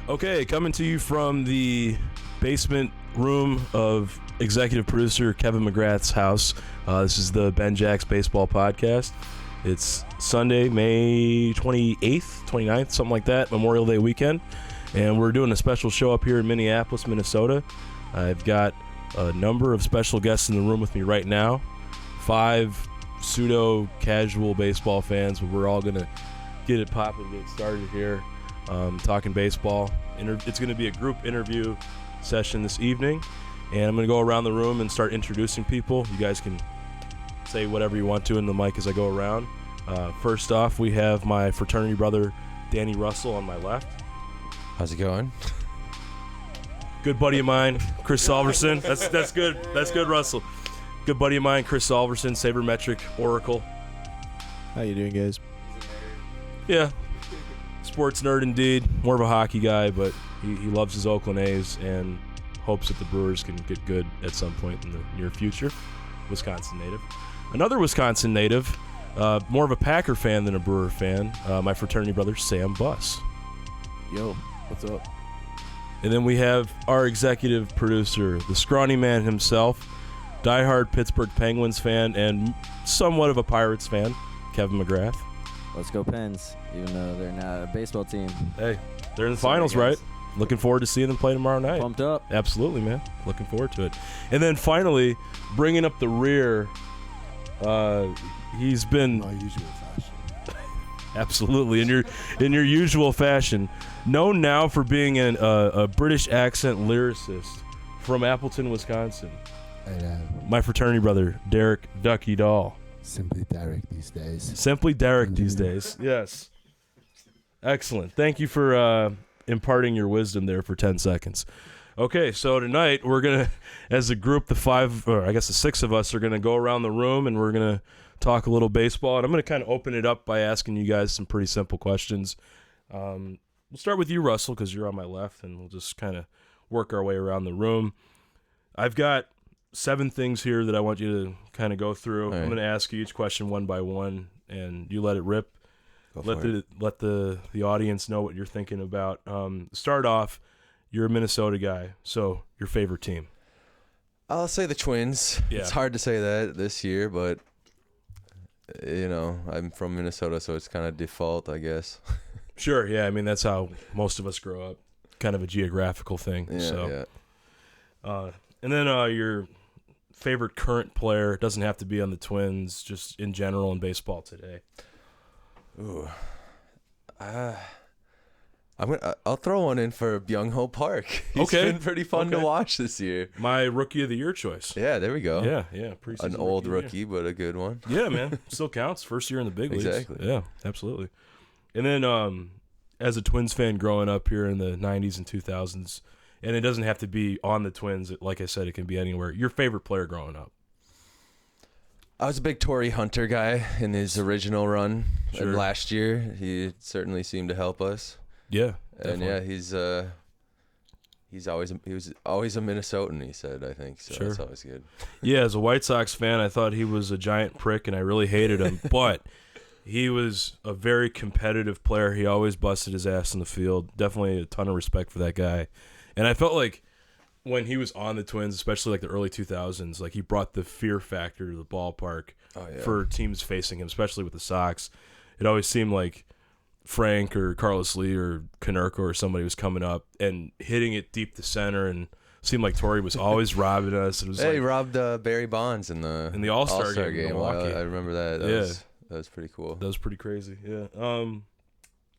Okay, coming to you from the basement room of executive producer Kevin McGrath's house. This is the Ben Jacks Baseball Podcast. It's Sunday, May 28th, 29th, something like that, Memorial Day weekend. And we're doing a special show up here in Minneapolis, Minnesota. I've got a number of special guests in the room with me right now. 5 pseudo-casual baseball fans, but we're all going to get it popping, get it started here. Talking baseball. It's going to be a group interview session this evening, and I'm going to go around the room and start introducing people. You guys can say whatever you want to in the mic as I go around. First off, we have my fraternity brother, Danny Russell, on my left. How's it going? Good buddy of mine, Kris Solverson. That's good. That's good, Russell. Good buddy of mine, Kris Solverson, Sabermetric Oracle. How you doing, guys? Yeah. Sports nerd indeed, more of a hockey guy, but he loves his Oakland A's and hopes that the Brewers can get good at some point in the near future. Wisconsin native. Another Wisconsin native, more of a Packer fan than a Brewer fan, my fraternity brother, Sam Buss. Yo, what's up? And then we have our executive producer, the scrawny man himself, diehard Pittsburgh Penguins fan and somewhat of a Pirates fan, Kevin McGrath. Let's go Pens, even though they're not a baseball team. Hey, they're in the finals, right? Looking forward to seeing them play tomorrow night. Pumped up. Absolutely, man. Looking forward to it. And then finally, bringing up the rear, he's been My usual fashion. absolutely in your usual fashion, known now for being a British accent lyricist from Appleton, Wisconsin. My fraternity brother, Derek Ducky Dahl. Simply Derek these days. Simply Derek these days. Yes. Excellent. Thank you for imparting your wisdom there for 10 seconds. Okay, so tonight we're going to, as a group, the 6 of us are going to go around the room and we're going to talk a little baseball. And I'm going to kind of open it up by asking you guys some pretty simple questions. We'll start with you, Russell, because you're on my left, and we'll just kind of work our way around the room. I've got 7 things here that I want you to kind of go through. Right. I'm going to ask you each question one by one, and you let it rip. Let the audience know what you're thinking about. Start off, you're a Minnesota guy, so your favorite team. I'll say the Twins. Yeah. It's hard to say that this year, but, I'm from Minnesota, so it's kind of default, I guess. Sure, yeah. I mean, that's how most of us grow up, kind of a geographical thing. Yeah. And then your favorite current player. It doesn't have to be on the Twins, just in general in baseball today. Ooh. I'll throw one in for Byung-Ho Park. He's been pretty fun to watch this year. My rookie of the year choice. Yeah, there we go. Yeah. Preseason An old rookie, but a good one. Yeah, man. Still counts. First year in the big leagues. Exactly. Yeah, absolutely. And then as a Twins fan growing up here in the 90s and 2000s, and it doesn't have to be on the Twins. Like I said, it can be anywhere. Your favorite player growing up? I was a big Torrey Hunter guy in his original run. Sure. And last year, he certainly seemed to help us. Yeah, and definitely. he was always a Minnesotan. He said, I think so. Sure. That's always good. Yeah, as a White Sox fan, I thought he was a giant prick, and I really hated him. But he was a very competitive player. He always busted his ass in the field. Definitely a ton of respect for that guy. And I felt like when he was on the Twins, especially like the early 2000s, like he brought the fear factor to the ballpark for teams facing him, especially with the Sox. It always seemed like Frank or Carlos Lee or Konerko or somebody was coming up and hitting it deep to center, and it seemed like Torrey was always robbing us. It was he robbed Barry Bonds in the All-Star game in Milwaukee. I remember that. That was pretty cool. That was pretty crazy, yeah. And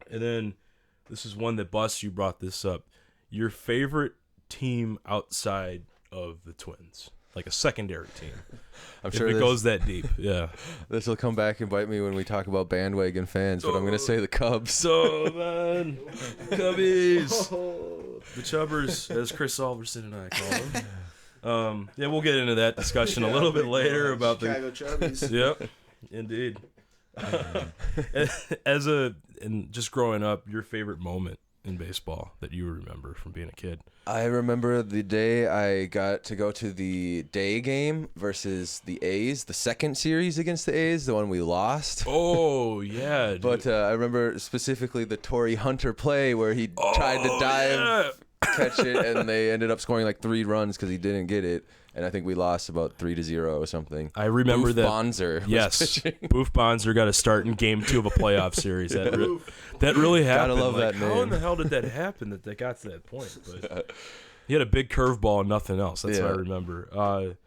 then this is one that Buss, you brought this up. Your favorite team outside of the Twins, like a secondary team. I'm sure it goes that deep. Yeah. This will come back and bite me when we talk about bandwagon fans, but I'm going to say the Cubs. So, man, Cubbies. The Chubbers, as Kris Solverson and I call them. Yeah, we'll get into that discussion a little bit later about Chicago Chubbies. Yep, indeed. And just growing up, your favorite moment in baseball that you remember from being a kid? I remember the day I got to go to the day game versus the A's, the second series against the A's, the one we lost. Oh, yeah. Dude. But I remember specifically the Torrey Hunter play where he tried to dive, catch it, and they ended up scoring like 3 runs because he didn't get it. And I think we lost about 3-0 or something. I remember Boof that. Bonser was yes, pitching. Boof Bonser got a start in Game 2 of a playoff series. That really happened. Gotta love like, that how name. in the hell did that happen that they got to that point? But he had a big curveball and nothing else. That's what I remember.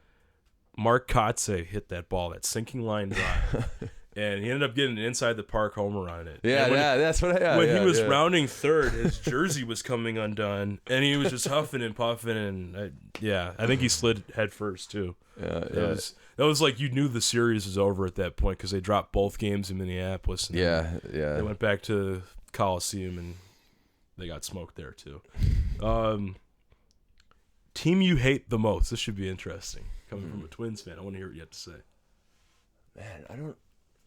Mark Kotze hit that ball, that sinking line drive. And he ended up getting an inside the park homer on it. That's what I When he was rounding third, his jersey was coming undone, and he was just huffing and puffing, and I think he slid head first too. That was like you knew the series was over at that point because they dropped both games in Minneapolis. And They went back to Coliseum and they got smoked there too. Team you hate the most. This should be interesting. Coming from a Twins fan, I want to hear what you have to say. Man, I don't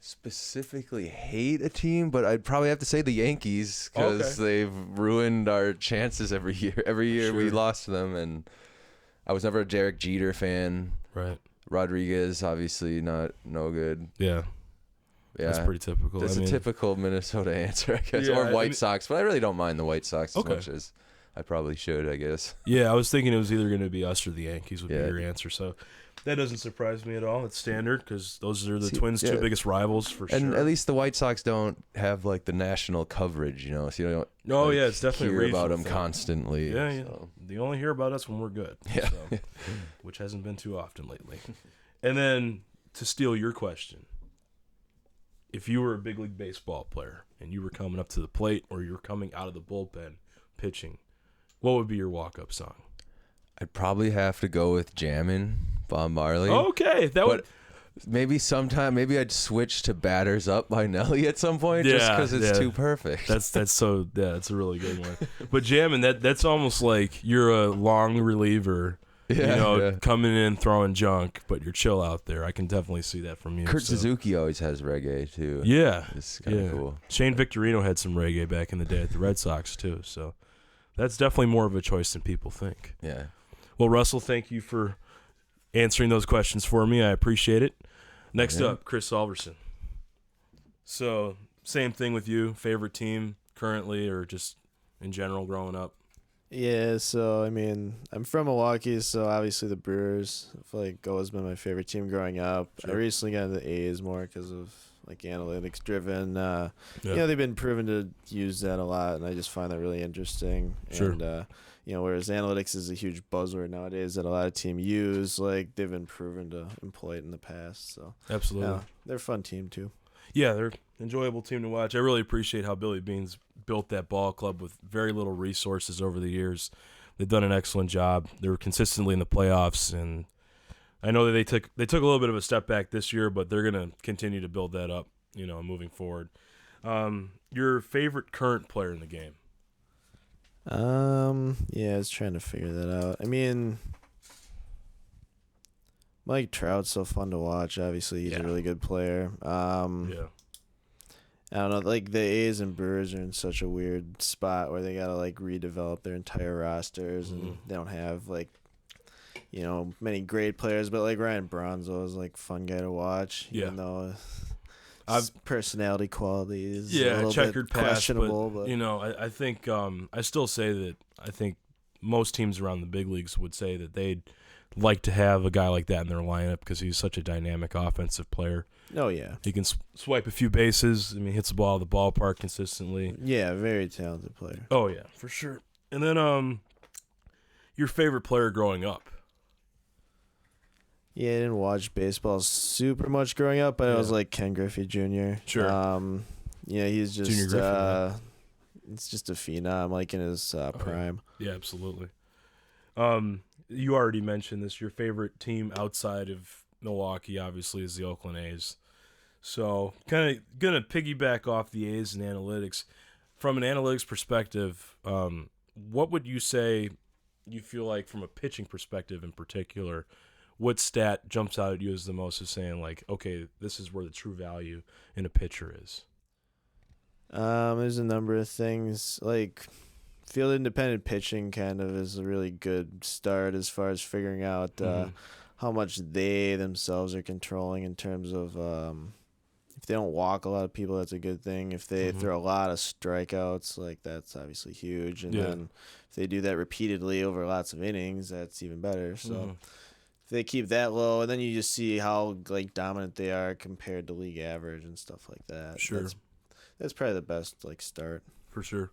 specifically hate a team, but I'd probably have to say the Yankees because they've ruined our chances every year. Every year we lost to them, and I was never a Derek Jeter fan. Right. Rodriguez, obviously no good. Yeah. That's pretty typical. That's a typical Minnesota answer, I guess. Or White Sox, but I really don't mind the White Sox as much as I probably should, I guess. Yeah, I was thinking it was either going to be us or the Yankees would be your answer, so that doesn't surprise me at all. It's standard because those are the Twins' 2 biggest rivals for sure. And at least the White Sox don't have like the national coverage, so you don't. It's definitely hear about them constantly. Yeah. They only hear about us when we're good. Yeah, so, which hasn't been too often lately. And then to steal your question, if you were a big league baseball player and you were coming up to the plate or you were coming out of the bullpen pitching, what would be your walk-up song? I'd probably have to go with Jammin' Bob Marley. Okay, maybe I'd switch to Batters Up by Nelly at some point just because it's too perfect. That's a really good one. But Jammin', that's almost like you're a long reliever, coming in throwing junk, but you're chill out there. I can definitely see that from you. Kurt Suzuki always has reggae too. Yeah, it's kind of cool. Shane Victorino had some reggae back in the day at the Red Sox too, so that's definitely more of a choice than people think. Yeah. Well, Russell, thank you for answering those questions for me. I appreciate it. Next up, Kris Solverson. So, same thing with you. Favorite team currently or just in general growing up? Yeah, so, I mean, I'm from Milwaukee, so obviously the Brewers, I feel like always been my favorite team growing up. Sure. I recently got into the A's more because of, like, analytics-driven. They've been proven to use that a lot, and I just find that really interesting. Sure. And, whereas analytics is a huge buzzword nowadays that a lot of teams use, like, they've been proven to employ it in the past. So Absolutely. They're a fun team, too. Yeah, they're an enjoyable team to watch. I really appreciate how Billy Beane's built that ball club with very little resources over the years. They've done an excellent job. They were consistently in the playoffs, and I know that they took a little bit of a step back this year, but they're going to continue to build that up, moving forward. Your favorite current player in the game? I was trying to figure that out. I mean, Mike Trout's so fun to watch. Obviously, he's a really good player. I don't know, like the A's and Brewers are in such a weird spot where they gotta like redevelop their entire rosters, and they don't have like, many great players. But like Ryan Bronzo is like fun guy to watch, even though his personality quality is a little checkered bit past, questionable. But I think I still say that I think most teams around the big leagues would say that they'd like to have a guy like that in their lineup because he's such a dynamic offensive player. Oh, yeah. He can swipe a few bases. I mean, hits the ball at the ballpark consistently. Yeah, very talented player. Oh, yeah, for sure. And then your favorite player growing up? Yeah, I didn't watch baseball super much growing up, but I was like Ken Griffey Jr. Sure. He's just Junior Griffey, it's just a phenom, like in his prime. Yeah, absolutely. You already mentioned this. Your favorite team outside of Milwaukee, obviously, is the Oakland A's. So, kind of going to piggyback off the A's and analytics. From an analytics perspective, what would you say you feel like from a pitching perspective in particular, what stat jumps out at you as the most as saying, like, okay, this is where the true value in a pitcher is? There's a number of things. Like, field independent pitching kind of is a really good start as far as figuring out how much they themselves are controlling in terms of if they don't walk a lot of people, that's a good thing. If they throw a lot of strikeouts, like that's obviously huge. And then if they do that repeatedly over lots of innings, that's even better. So if they keep that low, and then you just see how like dominant they are compared to league average and stuff like that. Sure. That's probably the best like start. For sure.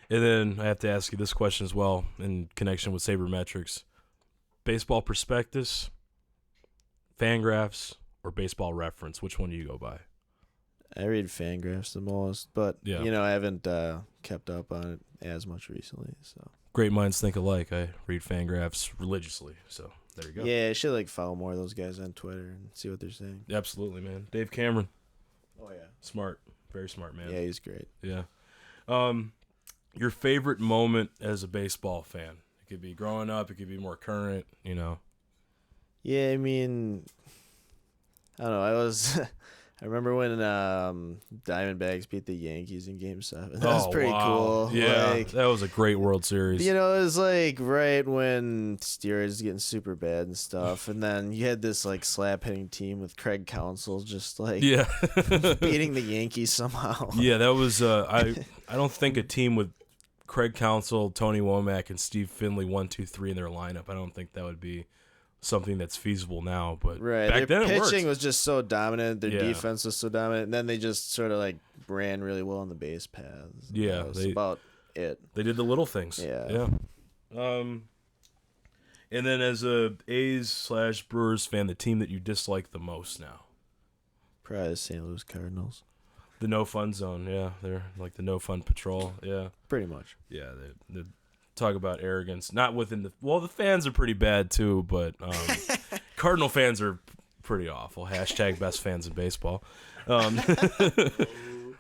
And then I have to ask you this question as well in connection with sabermetrics. Baseball Prospectus, Fangraphs, or Baseball Reference? Which one do you go by? I read Fangraphs the most, but Yeah. you know, I haven't kept up on it as much recently. So Great minds think alike. I read Fangraphs religiously, so there you go. yeah, I should like follow more of those guys on Twitter and see what they're saying. Absolutely, man. Dave Cameron, Oh yeah, smart, very smart man. yeah, he's great. Yeah. Your favorite moment as a baseball fan? It could be growing up. It could be more current. You know. Yeah, I mean, I don't know. I remember when Diamondbacks beat the Yankees in Game 7. That was pretty cool. Yeah, Like, that was a great World Series. you know, it was like right when steroids getting super bad and stuff, and then you had this like slap hitting team with Craig Counsell just like Yeah. beating the Yankees somehow. Yeah, that was. I don't think a team with Craig Counsell, Tony Womack, and Steve Finley 1, 2, 3 in their lineup. I don't think that would be something that's feasible now. But Right, back their then it pitching worked. was just so dominant. Their Yeah. defense was so dominant, and then they just sort of like ran really well on the base paths. Yeah, that was they- about it. They did the little things. Yeah. And then as a A's/Brewers fan, the team that you dislike the most now, Probably the St. Louis Cardinals. the no fun zone. Yeah, they're like the no fun patrol. Yeah, Pretty much. yeah. They talk about arrogance, not within the fans are pretty bad too, but Cardinal fans are pretty awful. Hashtag best fans in baseball.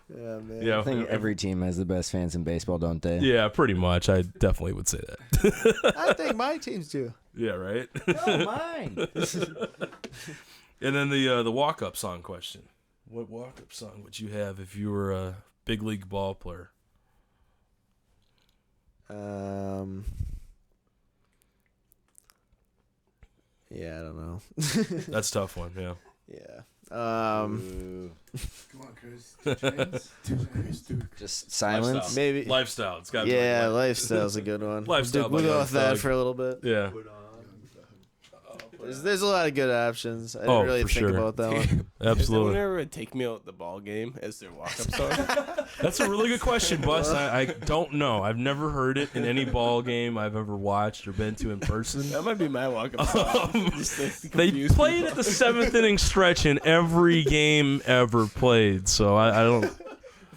Yeah, man. Yeah, I think every team has the best fans in baseball, don't they? yeah, pretty much. I definitely would say that. I think my teams do. Yeah, right. Oh, mine. And then the walk-up song question. What walk-up song would you have if you were a big league ball player? Yeah, I don't know. That's a tough one, yeah. Yeah. Come on, Kris. Chance. Dude, Kris, dude. Just silence. Lifestyle. Maybe. Lifestyle. It's got to be Yeah, like lifestyle's a good one. Lifestyle We'll by go Young with that Thug. for a little bit. Yeah. There's a lot of good options. I didn't really for think sure. about that one. Has anyone Absolutely. ever Take Me Out the Ball Game as their walk-up song? That's a really good question, Bus. I don't know. I've never heard it in any ball game I've ever watched or been to in person. That might be my walk-up song. Just to They confuse played people. at the 7th inning stretch in every game ever played, so I don't.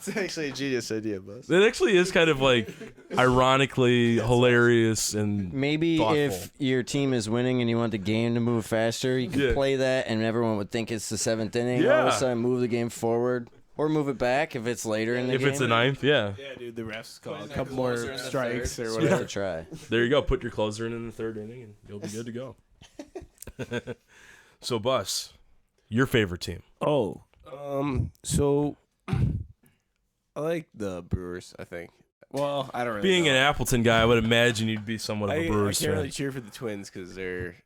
It's actually a genius idea, Buzz. It actually is kind of like ironically hilarious and Maybe thoughtful. if your team is winning and you want the game to move faster, you could Yeah. play that, and everyone would think it's the 7th inning. All Yeah. of a sudden, move the game forward or move it back if it's later in the if game. it's the 9th, yeah. Yeah, dude, the refs call a Putting couple that more closer in the strikes third. or Worth whatever. a try. There you go. Put your closer in the 3rd inning, and you'll be good to go. So, Bus, your favorite team? Oh, so I like the Brewers, I think. Well, I don't really Being know. an Appleton guy, I would imagine you'd be somewhat of a I Brewers can't fan. really cheer for the Twins because they're,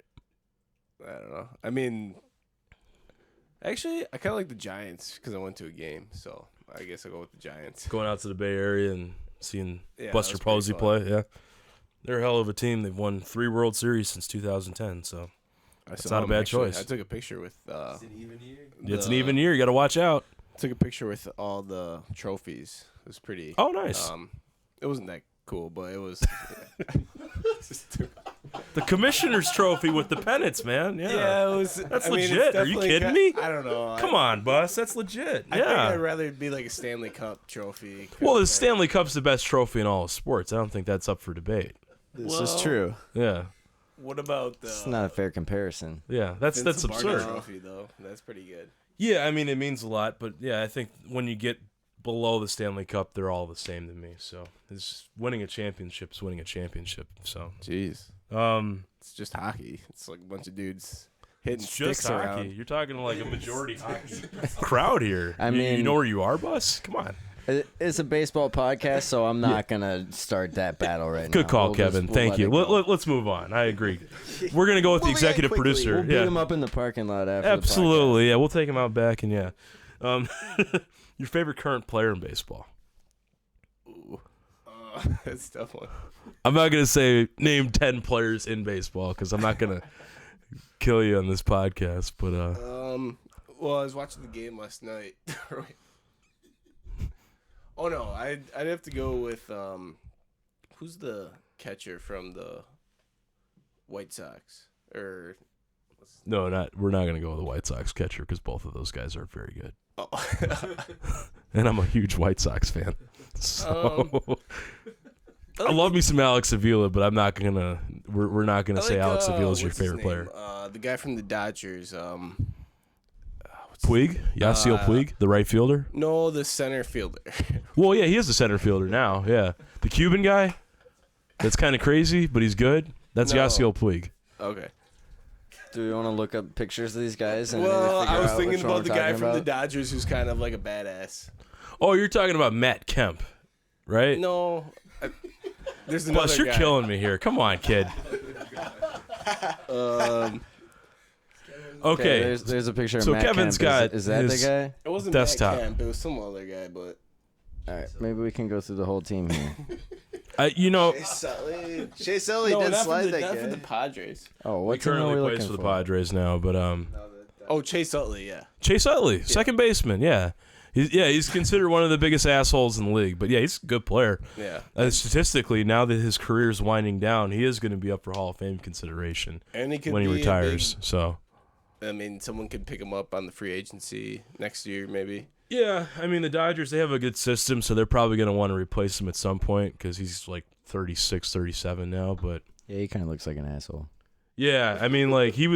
I don't know. I mean, actually, I kind of like the Giants because I went to a game, so I guess I'll go with the Giants. Going out to the Bay Area and seeing Yeah, Buster that was pretty Posey fun. play, yeah. They're a hell of a team. They've won 3 World Series since 2010, so That's not a bad choice. I took a picture with. It's an even year. it's an even year. You got to watch out. Took a picture with all the trophies. It was pretty. Oh, nice. It wasn't that cool, but it was. The Commissioner's Trophy with the pennants, man. Yeah. Yeah, it was. That's I mean, it's legit. Are you definitely kidding me? I don't know. Come on, Bus. That's legit. I think I'd Yeah. rather it be like a Stanley Cup trophy. Well, the Stanley Cup's the best trophy in all of sports. I don't think that's up for debate. This is Well- true. Yeah. What about the? It's not a fair comparison. Yeah. That's Vince Lombardi absurd. Trophy though. That's pretty good. Yeah, I mean, it means a lot, but yeah, I think when you get below the Stanley Cup, they're all the same to me. So it's winning a championship is winning a championship. So, Jeez, it's just hockey. It's like a bunch of dudes hitting it's just sticks hockey. around. You're talking like a majority hockey crowd here. I You mean- know where you are, Bus? Come on. It's a baseball podcast, so I'm not gonna start that battle right now. Good call, Kevin. Thank you. Let's move on. I agree. We're gonna go with the executive producer. We'll beat him up in the parking lot after. Absolutely. Yeah, we'll take him out back and yeah. Your favorite current player in baseball? Ooh. That's a tough one. I'm not gonna say name 10 players in baseball because I'm not gonna kill you on this podcast. But well, I was watching the game last night. Oh no, I'd have to go with who's the catcher from the White Sox? Or no, we're not gonna go with the White Sox catcher because both of those guys are very good. Oh. And I'm a huge White Sox fan, so I love me some Alex Avila, but I'm not gonna. We're not gonna say Alex Avila is your favorite player. The guy from the Dodgers. Puig, Yasiel Puig, the right fielder. No, the center fielder. Well, yeah, he is the center fielder now. Yeah, the Cuban guy. That's kind of crazy, but he's good. That's Yasiel Puig. Okay. Do we want to look up pictures of these guys? And well, maybe I was out thinking which one about the we're guy talking from the about? Dodgers who's kind of like a badass. Oh, you're talking about Matt Kemp, right? No, there's another Plus, you're guy. killing me here. Come on, kid. Okay. There's a picture of So Matt Kevin's Kemp. got Is that his- the guy? It wasn't Desktop. Matt Kemp. It was some other guy, but All right, maybe we can go through the whole team here. You know, Shea Sully no, did not slide for the, that not for the guy. Padres. Oh, he what team are currently we plays looking for the for? Padres now, but Oh, Chase Utley, yeah. Chase Utley, second baseman, yeah. He's considered one of the biggest assholes in the league, but yeah, he's a good player. Yeah. Statistically, now that his career is winding down, he is going to be up for Hall of Fame consideration And he could when he be a retires. big- So, I mean, someone could pick him up on the free agency next year, maybe. yeah, I mean, the Dodgers, they have a good system, so they're probably going to want to replace him at some point because he's like 36, 37 now. But Yeah, he kind of looks like an asshole. yeah, I mean, like That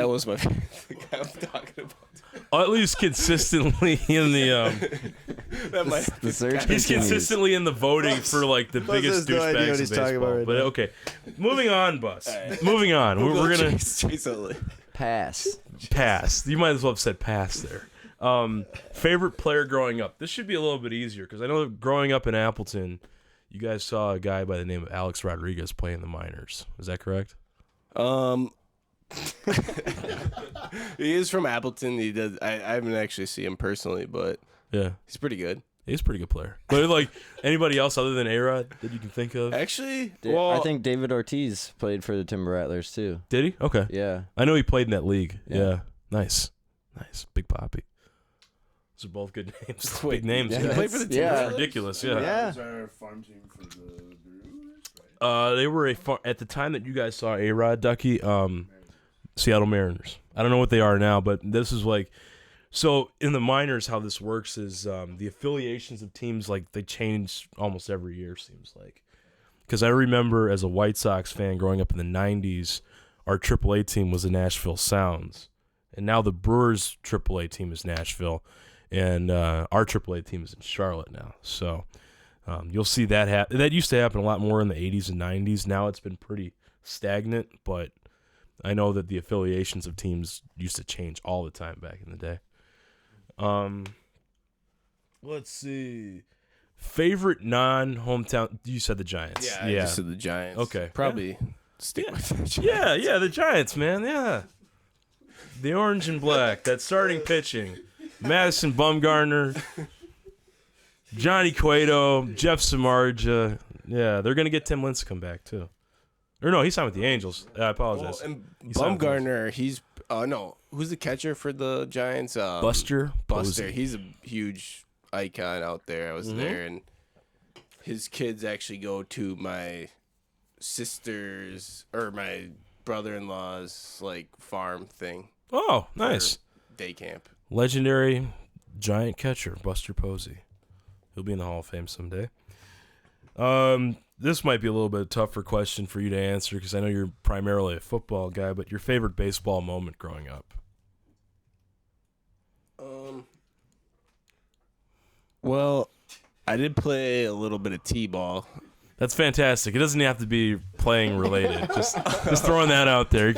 was my the guy I'm talking about. at least consistently in the That might The search he's continues. consistently in the voting for like the biggest has no idea what douchebags in he's talking baseball. about right But now. okay, moving on, Bus. Moving on. We're gonna Chase Utley. Pass. pass. You might as well have said pass there. Favorite player growing up. This should be a little bit easier because I know that growing up in Appleton, you guys saw a guy by the name of Alex Rodriguez play in the minors. Is that correct? He is from Appleton. He does. I haven't actually seen him personally, but Yeah, he's pretty good. he's a pretty good player. But like anybody else other than A-Rod that you can think of? Actually, I think David Ortiz played for the Timber Rattlers too. Did he? Okay. Yeah. I know he played in that league. Yeah. Yeah. Nice. Big Poppy. Those are both good names. Big names. Yeah, he Yeah. played for the team. yeah. It's ridiculous. Yeah. Yeah. Is our farm team for the Brewers? They were at the time that you guys saw A-Rod, Ducky, Seattle Mariners. I don't know what they are now, but this is like, so in the minors, how this works is the affiliations of teams, like they change almost every year, seems like. Because I remember as a White Sox fan growing up in the 90s, our AAA team was the Nashville Sounds. And now the Brewers AAA team is Nashville, and our AAA team is in Charlotte now. So you'll see that happen. That used to happen a lot more in the 80s and 90s. Now it's been pretty stagnant, but I know that the affiliations of teams used to change all the time back in the day. Let's see. Favorite non-hometown. You said the Giants. Yeah, I just said the Giants. Okay. Probably stick with the Giants. Yeah, the Giants, man. Yeah. The orange and black. That starting pitching. Madison Bumgarner, Johnny Cueto, Jeff Samardzija. Yeah, they're going to get Tim Lincecum back, too. Or no, he signed with the Angels. I apologize. Oh, and He signed with the Angels. Bumgarner, he's no, who's the catcher for the Giants? Buster. Buster. Posey. He's a huge icon out there. I was Mm-hmm. there, and his kids actually go to my sister's or my brother-in-law's like farm thing. Oh, nice. Day camp. Legendary giant catcher, Buster Posey. He'll be in the Hall of Fame someday. This might be a little bit tougher question for you to answer because I know you're primarily a football guy, but your favorite baseball moment growing up? Well, I did play a little bit of t-ball. That's fantastic. It doesn't have to be playing related. Just throwing that out there.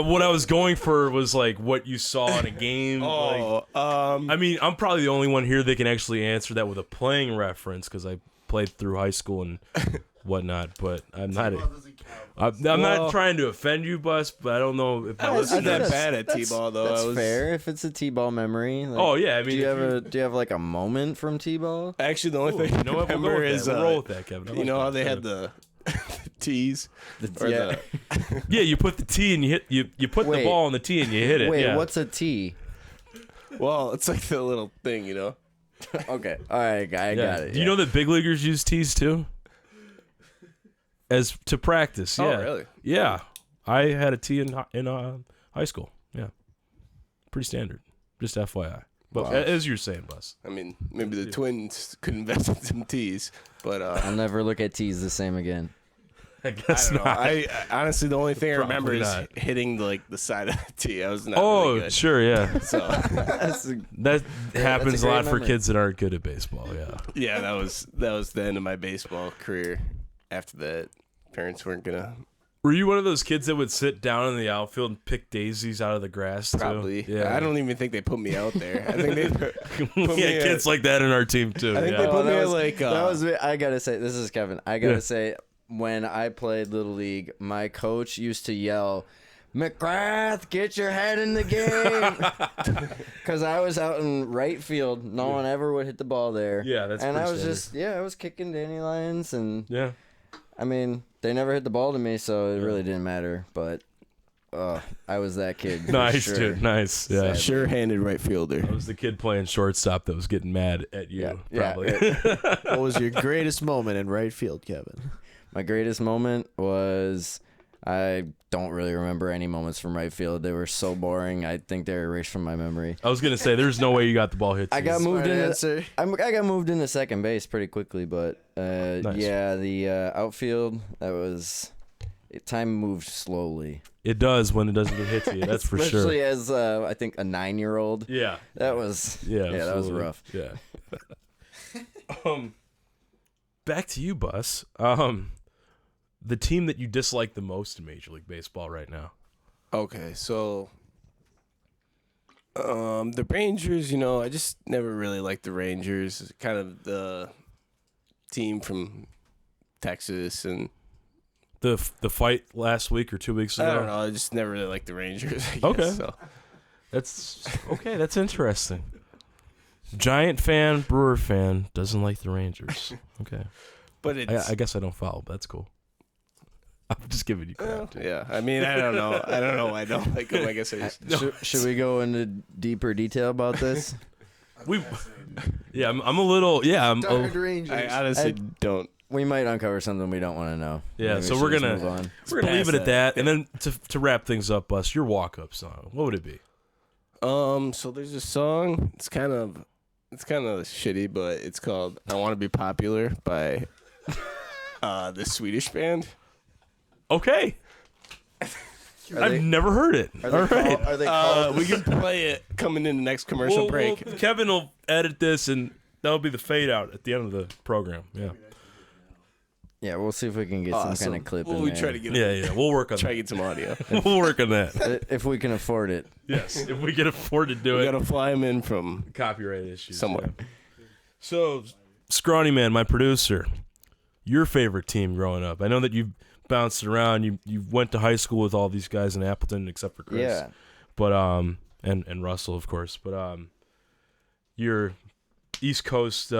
What I was going for was like what you saw in a game. I mean, I'm probably the only one here that can actually answer that with a playing reference because I played through high school and whatnot. But I'm not. I'm not trying to offend you, Bus, but I don't know if my listeners. I'm not that bad at T-ball though. That's fair if it's a T-ball memory. Like, oh yeah, I mean, do you have like a moment from T-ball? Actually, the only thing I remember is we'll roll with that, Kevin. You know how they had the tees? Yeah, you put the tee and you put the ball on the tee and you hit it. Wait, what's a tee? Well, it's like the little thing, you know. Okay, all right, I got it. Do you know that big leaguers use tees too? As to practice, yeah. Oh, really? Yeah, I had a tee in high school. Yeah, pretty standard. Just FYI. But as you're saying, Bus. I mean, maybe the Twins could invest in some tees, but I'll never look at tees the same again. I guess I don't know. not. I honestly, the only thing I remember Probably is not. hitting the side of the tee. I was not really good. Sure, yeah. So That happens a great lot for memory. kids that aren't good at baseball. Yeah. yeah, that was the end of my baseball career. After that, parents weren't gonna. Were you one of those kids that would sit down in the outfield and pick daisies out of the grass too? Probably. Yeah. I don't even think they put me out there. I think they put We me had kids like that in our team too. I think yeah. they put me that at was, like. that was. I gotta say, this is Kevin. I gotta Yeah. say, when I played Little League, my coach used to yell, "McGrath, get your head in the game," because I was out in right field. No one ever would hit the ball there. Yeah, that's and I pretty was standard. I was kicking dandelions, and Yeah. I mean, they never hit the ball to me, so it really didn't matter. But I was that kid. for Nice, sure. dude. Nice. Yeah. Sad. sure-handed right fielder. I was the kid playing shortstop that was getting mad at you. Yeah, Probably. What was your greatest moment in right field, Kevin? My greatest moment was, I don't really remember any moments from right field. They were so boring. I think they're erased from my memory. I was gonna say there's no way you got the ball hit. To I got you. moved Smart into answer. I got moved into second base pretty quickly, but yeah, the outfield, time moved slowly. It does when it doesn't get hit to you. That's for sure. Especially as I think a 9-year-old. Yeah. That was Yeah. that was absolutely. rough. Yeah. Back to you, Bus. The team that you dislike the most in Major League Baseball right now. Okay, so the Rangers, you know, I just never really liked the Rangers. Kind of the team from Texas, and The fight last week or 2 weeks ago. I don't know. I just never really liked the Rangers. I guess, Okay. so. That's okay. That's interesting. Giant fan, Brewer fan, doesn't like the Rangers. Okay. But it's I guess I don't follow, but that's cool. I'm just giving you crap. dude. yeah. I mean, I don't know. I don't know why I don't like them. I guess I just. Should we go into deeper detail about this? Yeah, I'm a little. Yeah, Rangers. I honestly don't. We might uncover something we don't want to know. Yeah, Maybe so we we're should just gonna move on. leave it past at that, and then to wrap things up, Bus, your walk-up song. What would it be? So there's a song. It's kind of shitty, but it's called "I Want to Be Popular" by the Swedish band. Okay. I've never heard it. All right. Are they called? We can play it coming in the next commercial break. Kevin will edit this, and that'll be the fade out at the end of the program. Yeah. Yeah, we'll see if we can get some kind of clip in We there. try to get Yeah. We'll work on try to that. get some audio. We'll work on that. If we can afford it. Yes, if we can afford to do We it. gotta fly him in from Copyright issues somewhere. yeah. So, Scrawny Man, my producer, your favorite team growing up. I know that you've bounced around. You went to high school with all these guys in Appleton, except for Kris. Yeah. But and Russell, of course. But your East Coast.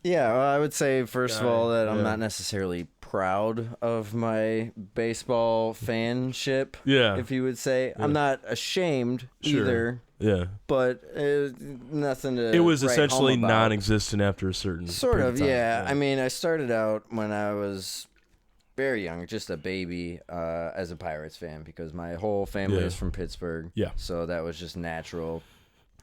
Yeah, well, I would say, first of all, that I'm yeah. not necessarily proud of my baseball fanship, Yeah. if you would say. Yeah. I'm not ashamed Sure. either, Yeah. but nothing to It was write essentially home about. non-existent after a certain Sort period of, time. yeah. I mean, I started out when I was very young, just a baby, as a Pirates fan, because my whole family Yeah. is from Pittsburgh. Yeah. So that was just natural.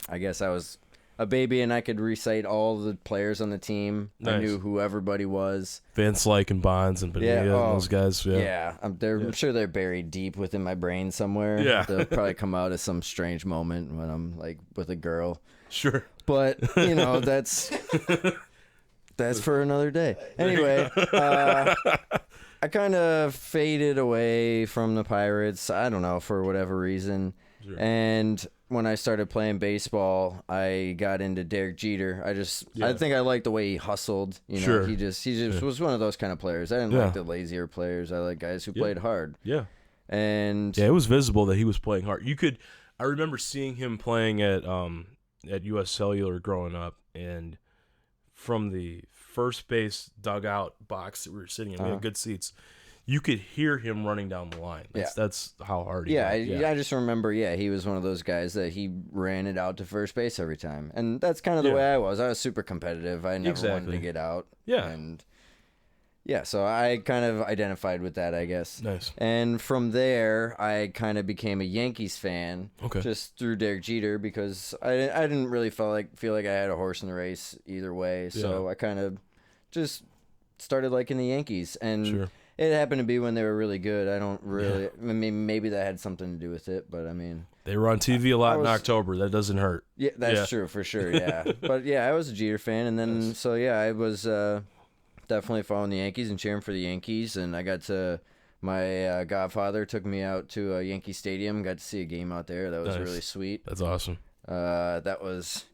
I guess I was a baby and I could recite all the players on the team. I Nice. knew who everybody was. Van Slyke and Bonds and Bonilla Yeah, and oh, those guys. Yeah. Yeah, I'm sure they're buried deep within my brain somewhere. Yeah. They'll probably come out at some strange moment when I'm like with a girl. Sure. But, you know, that's That's for another day. Anyway, I kind of faded away from the Pirates. I don't know, for whatever reason. Sure. And when I started playing baseball, I got into Derek Jeter. I think I liked the way he hustled. You know, Sure. he just was one of those kind of players. I didn't like the lazier players. I like guys who played hard. Yeah. And Yeah, it was visible that he was playing hard. I remember seeing him playing at US Cellular growing up, and from the first base dugout box that we were sitting in, we had good seats. You could hear him running down the line. That's how hard he was. I just remember, he was one of those guys that he ran it out to first base every time. And that's kind of the way I was. I was super competitive. I never wanted to get out. Yeah. And so I kind of identified with that, I guess. Nice. And from there, I kind of became a Yankees fan. Okay. Just through Derek Jeter, because I didn't really feel like I had a horse in the race either way. So I kind of just started liking the Yankees. And it happened to be when they were really good. I don't really. I mean, maybe that had something to do with it, but I mean, they were on TV a lot in October. That doesn't hurt. Yeah, that's true for sure. Yeah, but I was a Jeter fan, and then I was definitely following the Yankees and cheering for the Yankees. And I got to my godfather took me out to Yankee Stadium. Got to see a game out there. That was really sweet. That's awesome. That was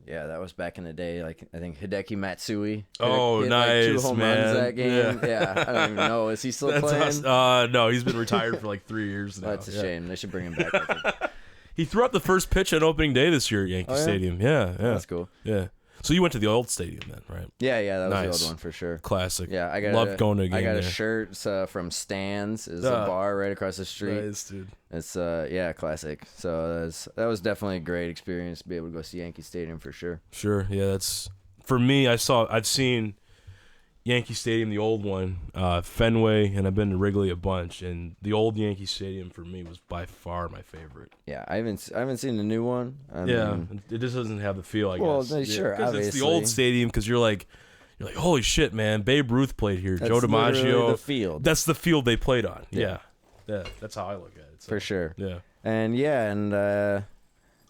back in the day. Like, I think Hideki Matsui. Nice, like 2 home man. runs that game. Yeah, I don't even know. Is he still playing? Awesome. No, he's been retired for like 3 years now. That's a shame. They should bring him back. I think. He threw out the first pitch on opening day this year at Yankee Stadium. Yeah. That's cool. Yeah. So you went to the old stadium then, right? Yeah, that was Nice. the old one for sure. Classic. Yeah, I loved going to a game I got there. a shirt from Stan's. Is a bar right across the street. Nice, dude. It's classic. So that was definitely a great experience to be able to go see Yankee Stadium for sure. Sure. Yeah, that's for me. I've seen Yankee Stadium, the old one, Fenway, and I've been to Wrigley a bunch. And the old Yankee Stadium for me was by far my favorite. Yeah, I haven't seen the new one. I mean, it just doesn't have the feel. I well, guess. Sure, because obviously. it's the old stadium. Because you're like, holy shit, man! Babe Ruth played here. That's Joe DiMaggio. literally the field. That's the field they played on. Yeah. That's how I look at it. So, For sure. Yeah. And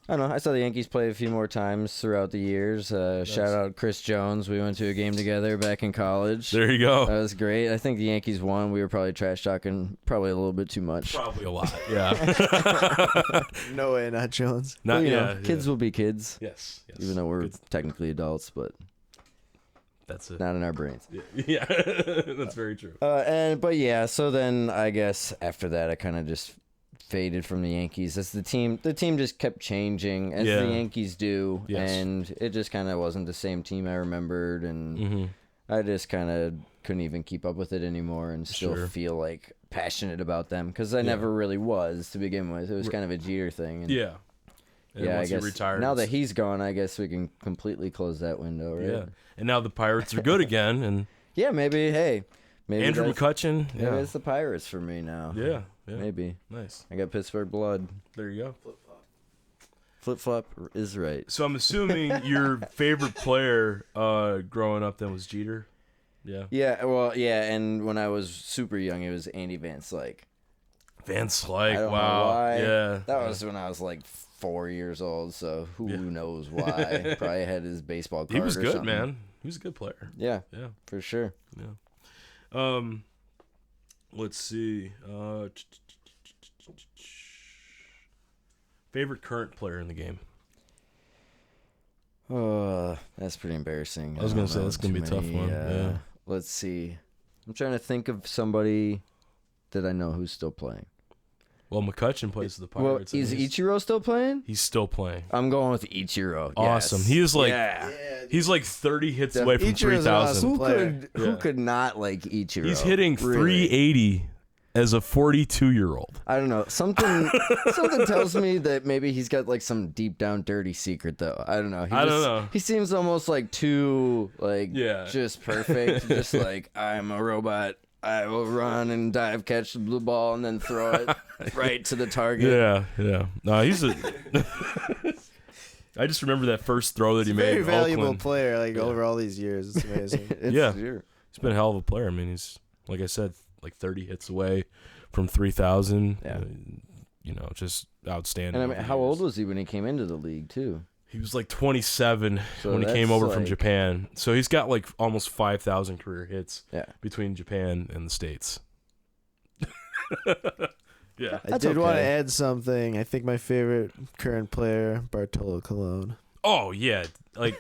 I don't know. I saw the Yankees play a few more times throughout the years. Shout out Kris Jones. We went to a game together back in college. There you go. That was great. I think the Yankees won. We were probably trash talking probably a little bit too much. Probably a lot. Yeah. No way, not Jones. Not kids will be kids. Yes. Even though we're technically adults, but that's it. Not in our brains. Yeah. That's very true. So then I guess after that I kind of just faded from the Yankees as the team just kept changing as the Yankees do. Yes. And it just kind of wasn't the same team I remembered, and I just kind of couldn't even keep up with it anymore and still feel like passionate about them, because I never really was to begin with. It was kind of a Jeter thing. And And I once he guess retired, now that he's gone, I guess we can completely close that window, right? Yeah. And now the Pirates are good again, and maybe Andrew McCutchen. Maybe it's the Pirates for me now. Yeah. Maybe. Nice. I got Pittsburgh blood. There you go. Flip-flop is right. So I'm assuming your favorite player growing up then was Jeter? Yeah. Yeah, well, and when I was super young, it was Andy Van Slyke. Van Slyke, I don't wow. know why. Yeah. That was when I was like 4 years old, so who knows why. Probably had his baseball card. He was or good, something. man. He was a good player. Yeah. Yeah. For sure. Yeah. Let's see. Favorite current player in the game? That's pretty embarrassing. I was gonna say that's gonna be a tough one. Yeah. Let's see. I'm trying to think of somebody that I know who's still playing. Well, McCutchen plays for the Pirates. Is Ichiro still playing? He's still playing. I'm going with Ichiro. Awesome. Yes. He is like he's like 30 hits away from Ichiro's 3,000. awesome. Who could not like Ichiro? He's hitting Really? 380 as a 42-year-old. I don't know. Something tells me that maybe he's got like some deep down dirty secret though. I don't know. I don't know. He seems almost like too just perfect. Just like, I'm a robot. I will run and dive, catch the blue ball, and then throw it right to the target. Yeah. No, he's a. I just remember that first throw that he made. Very in valuable Oakland. player, over all these years. It's amazing. He's been a hell of a player. I mean, he's like I said, like 30 hits away from 3,000. Yeah. Just outstanding. And I mean, how old was he when he came into the league too? He was like 27 So when he came over from like- Japan. So he's got like almost 5,000 career hits Yeah. between Japan and the States. Yeah. I That's did want to okay. add something. I think my favorite current player, Bartolo Colon. Oh yeah, like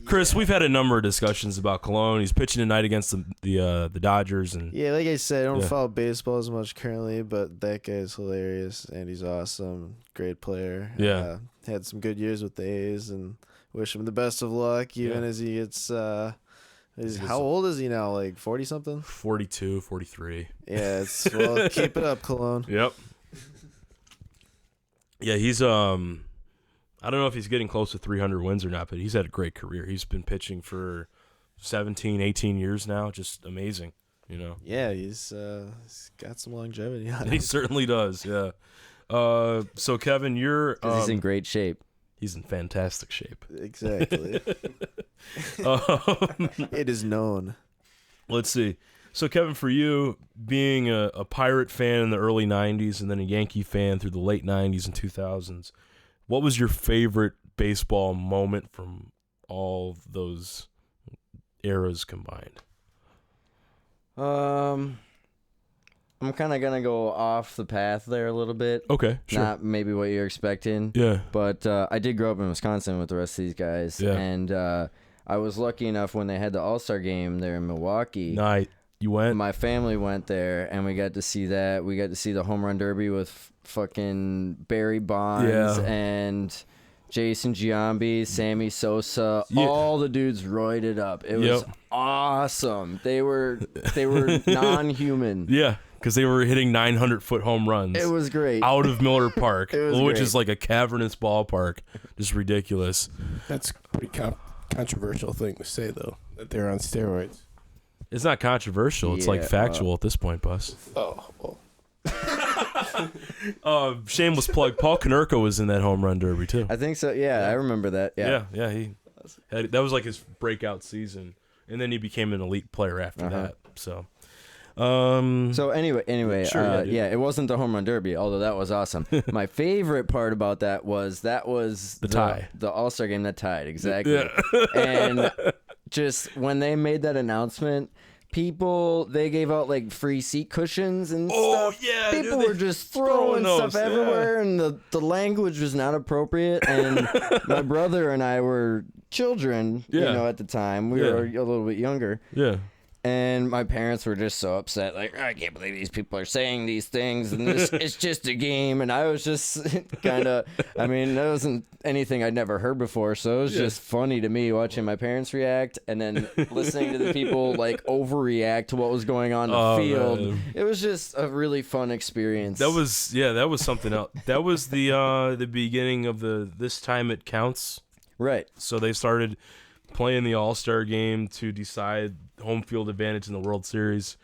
Kris, we've had a number of discussions about Cologne. He's pitching tonight against the Dodgers, and Yeah, like I said, I don't Yeah. follow baseball as much currently, but that guy's hilarious and he's awesome. Great player. Yeah. Had some good years with the A's and wish him the best of luck even Yeah. as he gets how old is he now? Like 40 something? 42, 43. Yeah, well, keep it up, Cologne. Yep. Yeah, he's I don't know if he's getting close to 300 wins or not, but he's had a great career. He's been pitching for 17, 18 years now. Just amazing, you know. Yeah, he's got some longevity on He him. certainly does, yeah. So Kevin, you're 'Cause he's in great shape. he's in fantastic shape. Exactly. Um, It is known. Let's see. So, Kevin, for you, being a Pirate fan in the early 90s and then a Yankee fan through the late 90s and 2000s, what was your favorite baseball moment from all those eras combined? I'm kind of gonna go off the path there a little bit. Okay, sure. Not maybe what you're expecting. Yeah. But I did grow up in Wisconsin with the rest of these guys, Yeah. and I was lucky enough when they had the All-Star game there in Milwaukee. Night. You went? My family went there, and we got to see that. We got to see the home run derby with fucking Barry Bonds Yeah. and Jason Giambi, Sammy Sosa, Yeah. all the dudes roided up. It was Yep. awesome. They were non-human. Yeah, because they were hitting 900-foot home runs. It was great. out of Miller Park, It was which great. is like a cavernous ballpark. Just ridiculous. That's a pretty controversial thing to say, though, that they're on steroids. It's not controversial. It's like Yeah, factual at this point, Bus. Oh, well. Shameless plug. Paul Konerko was in that home run derby too. I think so. Yeah, I remember that. Yeah. Yeah. He that was like his breakout season, and then he became an elite player after Uh-huh. that. So, So anyway, Sure, yeah, dude. yeah, it wasn't the home run derby, although that was awesome. My favorite part about that was The tie. the All-Star game that tied, exactly. Yeah. And just when they made that announcement, they gave out like free seat cushions and Oh, stuff. yeah, People dude, were just throwing stuff those, yeah. everywhere, and the language was not appropriate. And my brother and I were children, Yeah. at the time. We Yeah. were a little bit younger. yeah. And my parents were just so upset, like, I can't believe these people are saying these things, and it's just a game. And I was just kind of, that wasn't anything I'd never heard before, so it was just funny to me watching my parents react and then listening to the people, like, overreact to what was going on in the field. Man. It was just a really fun experience. That was something else. That was the beginning of This Time It Counts. right. So they started playing the All-Star game to decide home field advantage in the World Series,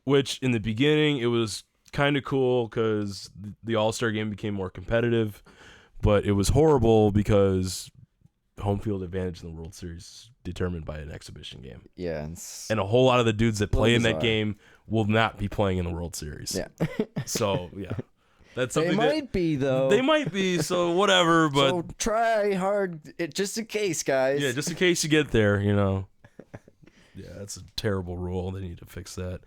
which in the beginning it was kind of cool because the All-Star game became more competitive, but it was horrible because home field advantage in the World Series is determined by an exhibition game. Yeah. And a whole lot of the dudes that play in that bizarre. game will not be playing in the World Series. Yeah. So, yeah. That's They something might be, though. They might be, so whatever, but So try hard, just in case, guys. yeah, just in case you get there, Yeah, that's a terrible rule. They need to fix that.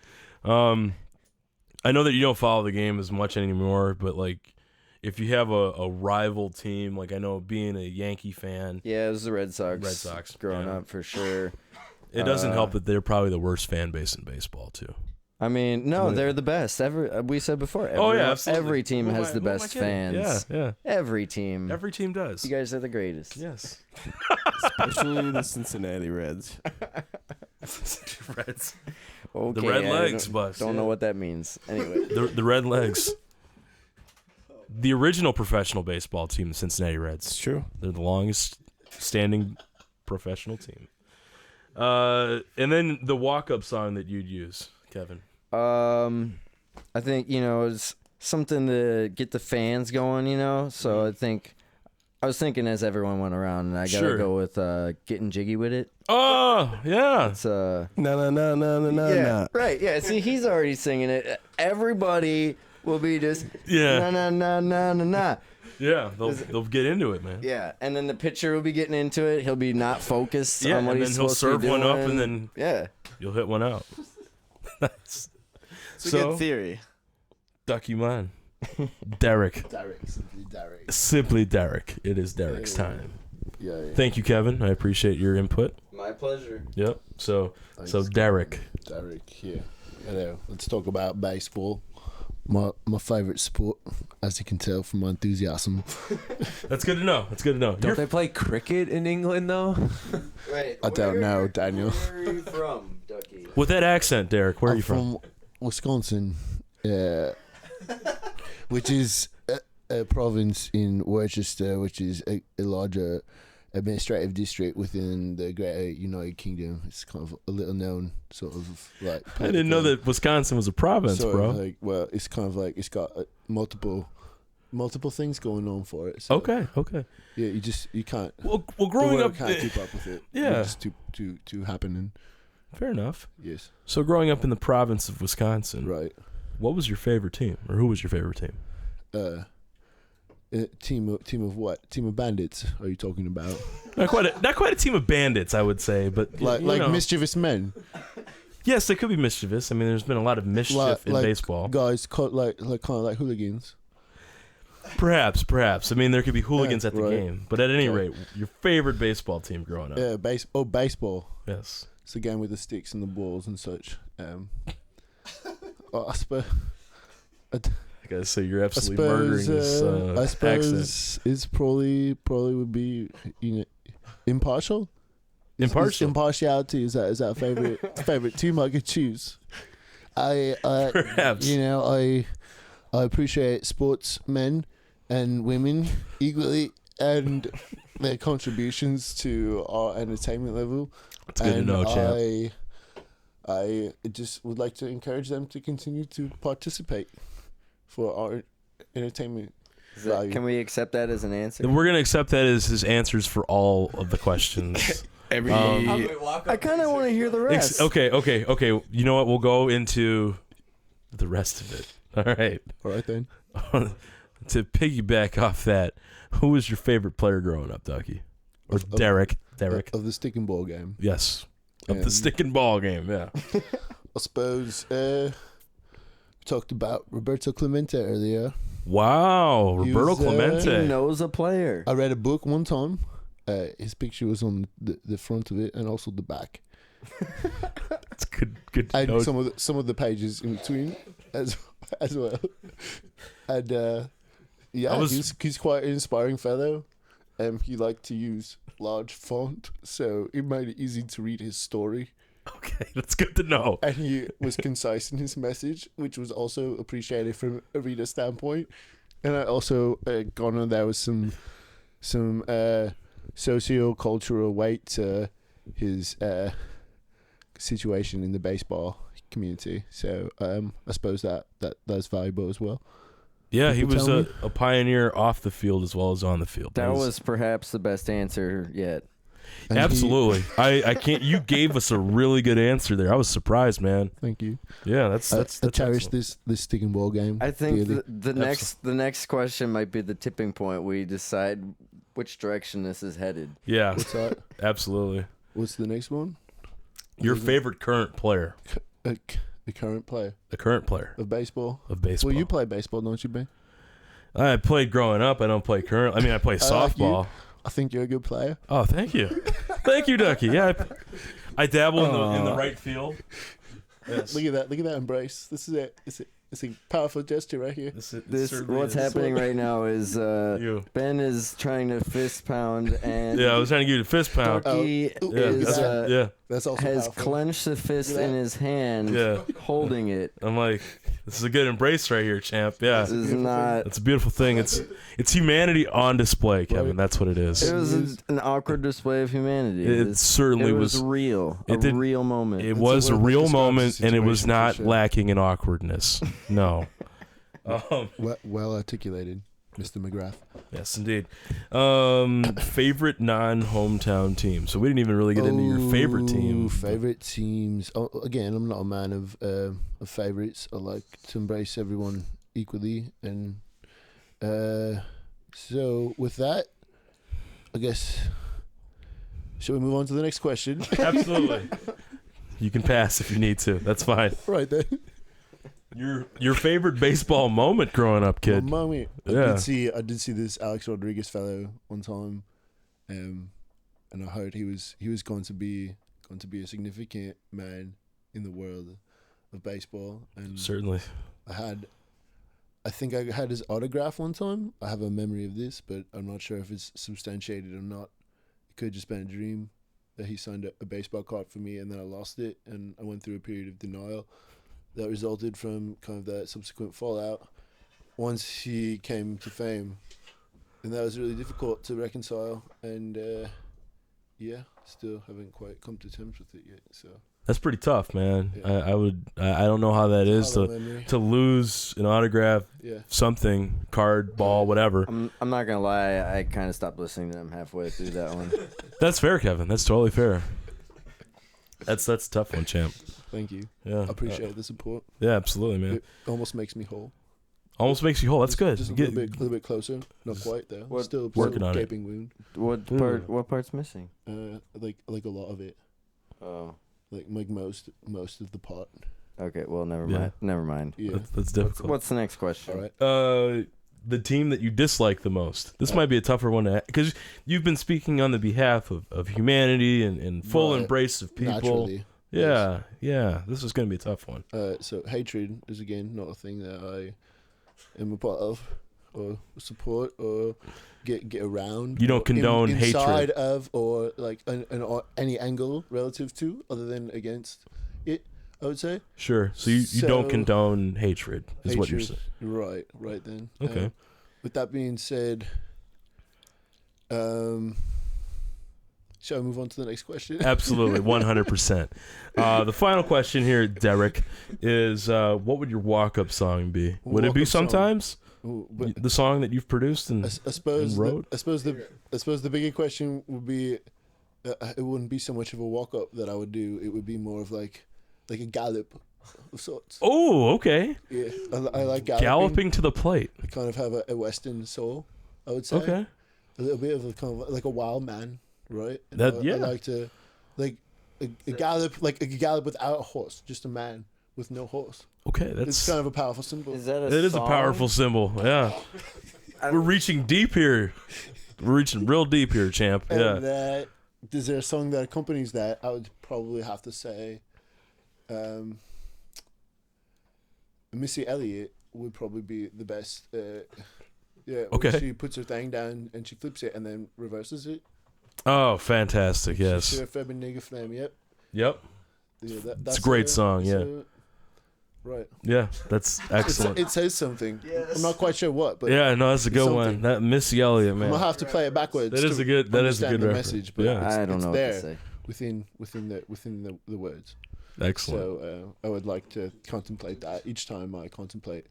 I know that you don't follow the game as much anymore, but like if you have a rival team, like I know being a Yankee fan, Yeah, it was the Red Sox. Red Sox, Growing yeah. up, for sure. it doesn't help that they're probably the worst fan base in baseball too. No, they're the best. We said before. Absolutely. Every team Who am has I- the who am I best kidding? fans. Yeah. Every team. Every team does. You guys are the greatest. Yes. Especially the Cincinnati Reds. Reds. Okay, The red I legs, don't, Bus. don't know what that means. Anyway. The Red Legs. The original professional baseball team, the Cincinnati Reds. It's true. They're the longest standing professional team. And then the walk-up song that you'd use, Kevin. I think, it's something to get the fans going, So I was thinking as everyone went around, and I gotta Sure. go with Getting Jiggy With It. Oh, yeah. It's No, no. right. Yeah. See, he's already singing it. Everybody will be just Yeah. na na na na na na. Yeah, they'll get into it, man. Yeah, and then the pitcher will be getting into it. He'll be not focused Yeah, on what and then he's he'll supposed to be serve one doing. up, and then yeah, you'll hit one out. It's a good theory. Ducky man. Derek. Simply Derek. Simply Derek. It is Derek's time. Yeah. Thank you, Kevin. I appreciate your input. my pleasure. Yep. So Thanks, Derek. Derek here. Hello. Let's talk about baseball. My favorite sport, as you can tell from my enthusiasm. That's good to know. Don't they play cricket in England though? Wait, I don't know, Daniel. Where are you from, Ducky? With that accent, Derek, where are I'm you from? Wisconsin, which is a province in Worcester, which is a larger administrative district within the Greater United Kingdom. It's kind of a little known sort of like. I didn't know that Wisconsin was a province, sort bro. of like, well, it's kind of like it's got multiple things going on for it. So, Okay. Yeah, you can't. Well, The growing world up, can't keep up with it. Yeah. It's just too happening. fair enough. Yes, So growing up in the province of Wisconsin, right. what was your favorite team, or who was your favorite team? Team of what? Team of bandits? Are you talking about? Not quite a team of bandits, I would say, but Like you know. mischievous men, Yes, they could be mischievous. I mean, there's been a lot of mischief in baseball. guys caught like kind of like hooligans. Perhaps. I mean, there could be hooligans at the right. game, but at any Right. rate, your favorite baseball team growing up. Yeah, baseball. Yes. It's the game with the sticks and the balls and such. I suppose. I gotta say, you're I absolutely murdering this I suppose accent. it's probably would be impartial. Impartial. Impartiality is that a favorite team I could choose. Perhaps. I appreciate sportsmen and women equally and their contributions to our entertainment level. It's good to know, champ. I just would like to encourage them to continue to participate for our entertainment value. Can we accept that as an answer? We're gonna accept that as his answers for all of the questions. I kind of want to hear the rest. Okay. You know what? We'll go into the rest of it. All right. All right then. To piggyback off that, who was your favorite player growing up, Ducky? Or Derek? Of the stick and ball game. Yes. Of the And- stick and ball game. Yeah. I suppose we talked about Roberto Clemente earlier. Wow, He Roberto was, He Clemente. knows a player. I read a book one time. His picture was on the front of it and also the back. It's good to And know. some of the pages in between as well. And he's quite an inspiring fellow. He liked to use large font, so it made it easy to read his story. Okay, that's good to know. And he was concise in his message, which was also appreciated from a reader standpoint. And I also gone on there was some socio-cultural weight to his situation in the baseball community. So I suppose that's valuable as well. Yeah, he People was tell me. a pioneer off the field as well as on the field. That was perhaps the best answer yet. And absolutely. I can't. You gave us a really good answer there. I was surprised, man. Thank you. Yeah, that's I cherish excellent. this stick and ball game. I think dearly. the next question might be the tipping point. We decide which direction this is headed. Yeah, What's that? absolutely. What's the next one? Your favorite current player, The current player the current player of baseball. of baseball. Well, you play baseball, don't you, Ben? I played growing up. I don't play current. I mean, I play I like you. softball. I think you're a good player. Oh, thank you, thank you, Ducky. Yeah, I dabble in the right field. Yes. Look at that embrace. This is it. It's a powerful gesture right here. What's happening right now is You. Ben is trying to fist pound, and Yeah, I was trying to give you a fist pound. Ducky Oh, Yeah, is yeah, That's also has powerful. clenched the fist in his hand, yeah. holding it. I'm like, this is a good embrace right here, champ. Yeah, This is not. it's a beautiful thing. It's humanity on display, Kevin. Right. That's what it is. It was an awkward display of humanity. It certainly it was was. real. It did- Real moment. It was a word that real describes the moment, and it was situation for not sure. lacking in awkwardness. No. Well articulated, Mr. McGrath. Yes, indeed. Favorite non-hometown team. So we didn't even really get into your favorite team. Favorite teams. Oh, again, I'm not a man of favorites. I like to embrace everyone equally and So with that, I guess, shall we move on to the next question? Absolutely. You can pass if you need to. That's fine. Right then. Your favorite baseball moment growing up, kid? My mommy. Yeah. I did see this Alex Rodriguez fellow one time, and I heard he was going to be a significant man in the world of baseball. And Certainly. I think I had his autograph one time. I have a memory of this, but I'm not sure if it's substantiated or not. It could have just been a dream that he signed a baseball card for me, and then I lost it, and I went through a period of denial that resulted from kind of that subsequent fallout once he came to fame. And that was really difficult to reconcile, and still haven't quite come to terms with it yet. So That's pretty tough, man. Yeah. I don't know how that is Hollow memory. to lose an autograph, Yeah. something, card, ball, whatever. I'm not gonna lie, I kind of stopped listening to them halfway through that one. That's fair, Kevin. That's totally fair. That's a tough one, champ. Thank you. Yeah. I appreciate the support. Yeah, absolutely, man. It almost makes me whole. Almost makes you whole. That's good. Just a Get- little bit closer. Not quite though. What- Still Working on it. gaping wound. What part's missing? Like a lot of it. Oh, Like most of the pot. okay. Well, never Yeah. mind. Never mind. Yeah. That's difficult. What's the next question? All right. The team that you dislike the most. This might be a tougher one to, because you've been speaking on the behalf of humanity and full Right. embrace of people. Naturally. Yeah, yeah. This is going to be a tough one. So hatred is again not a thing that I am a part of or support or get around. You don't or condone inside hatred. of or like or any angle relative to other than against it. I would say. Sure. So you don't So- condone hatred, is what you're Hatred. saying. Right then. Okay. With that being said, shall I move on to the next question? Absolutely, 100%. The final question here, Derek, is what would your walk-up song be? Would it be Walk-up song. Sometimes? Ooh, but The song that you've produced and I suppose and wrote? I suppose the bigger question would be, it wouldn't be so much of a walk up that I would do. It would be more of like a gallop of sorts. Oh, okay. Yeah, I like galloping. Galloping to the plate. I kind of have a western soul, I would say. Okay. A little bit of a kind of like a wild man, right? And That- I yeah. like to like a gallop, like a gallop without a horse, just a man with no horse. Okay, It's that's kind of a powerful symbol. Is that a it is a song? powerful symbol. Yeah. We're reaching deep here. We're reaching real deep here, champ. And Yeah. is there a song that accompanies that? I would probably have to say, Missy Elliott would probably be the best. Yeah. Okay. When she puts her thing down and she flips it and then reverses it. Oh, fantastic. Yes. She's a femme nigga flam. Yep. Yep. Yeah, It's a great song, that's yeah. right. Yeah, that's excellent. It says something. I'm not quite sure what, but Yeah, no, that's a good something. one. That Missy Elliott, I'm man. gonna have to play it backwards. That is to a good understand the reference. message, but Yeah. I don't it's know there what to say. within the words. Excellent. So I would like to contemplate that each time I contemplate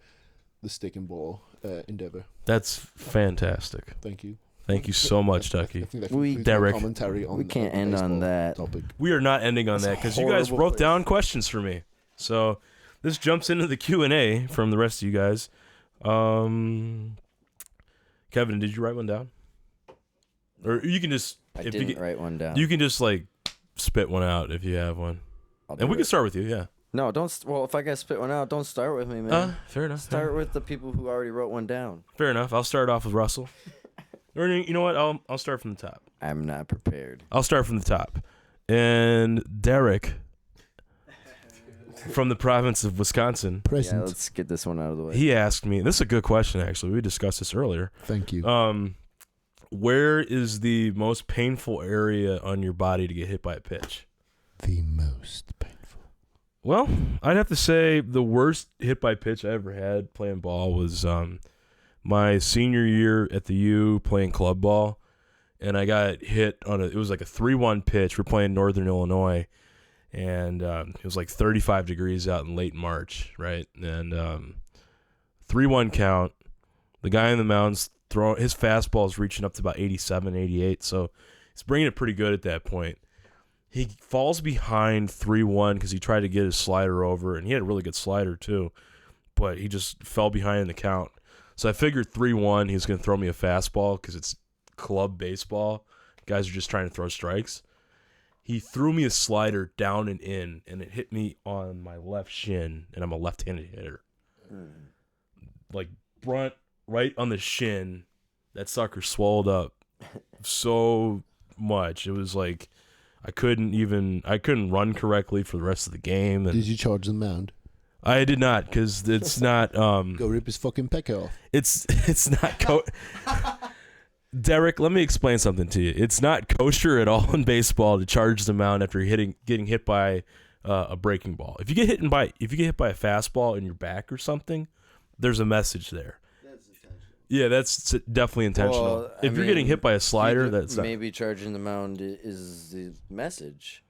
the stick and ball endeavor. That's fantastic. Thank you. Thank you so much, I Ducky. think that We- concludes my Derek. commentary on We can't the end on baseball that. topic. We are not ending on That's that a because you guys horrible wrote place. down questions for me. So this jumps into the Q&A from the rest of you guys. Kevin, did you write one down? Or you can just I if didn't you, write one down. you can just like spit one out if you have one. I'll And do we can it. start with you, yeah. No, don't. Well, if I gotta spit one out, don't start with me, man. Fair enough. Start with the people who already wrote one down. Fair enough. I'll start off with Russell. Or you know what? I'll start from the top. I'm not prepared. I'll start from the top. And Derek from the province of Wisconsin, Yeah, Present. let's get this one out of the way. he asked me, this is a good question actually. We discussed this earlier. Thank you. Where is the most painful area on your body to get hit by a pitch? The most painful. Well, I'd have to say the worst hit by pitch I ever had playing ball was my senior year at the U playing club ball, and I got hit on it was like a 3-1 pitch. We're playing Northern Illinois, and it was like 35 degrees out in late March, right? And 3-1 count. The guy in the mound's throwing his fastball is reaching up to about 87, 88, so he's bringing it pretty good at that point. He falls behind 3-1 because he tried to get his slider over, and he had a really good slider too, but he just fell behind in the count. So I figured 3-1, he was going to throw me a fastball because it's club baseball. Guys are just trying to throw strikes. He threw me a slider down and in, and it hit me on my left shin, and I'm a left-handed hitter. Like, right on the shin, that sucker swelled up so much. It was like I couldn't run correctly for the rest of the game. And Did you charge the mound? I did not, because it's not. Go rip his fucking pecker off. It's not. Derek, let me explain something to you. It's not kosher at all in baseball to charge the mound after getting hit by a breaking ball. If you get hit by a fastball in your back or something, there's a message there. That's intentional. Yeah, that's definitely intentional. Well, if you're getting hit by a slider, that's maybe charging the mound is the message.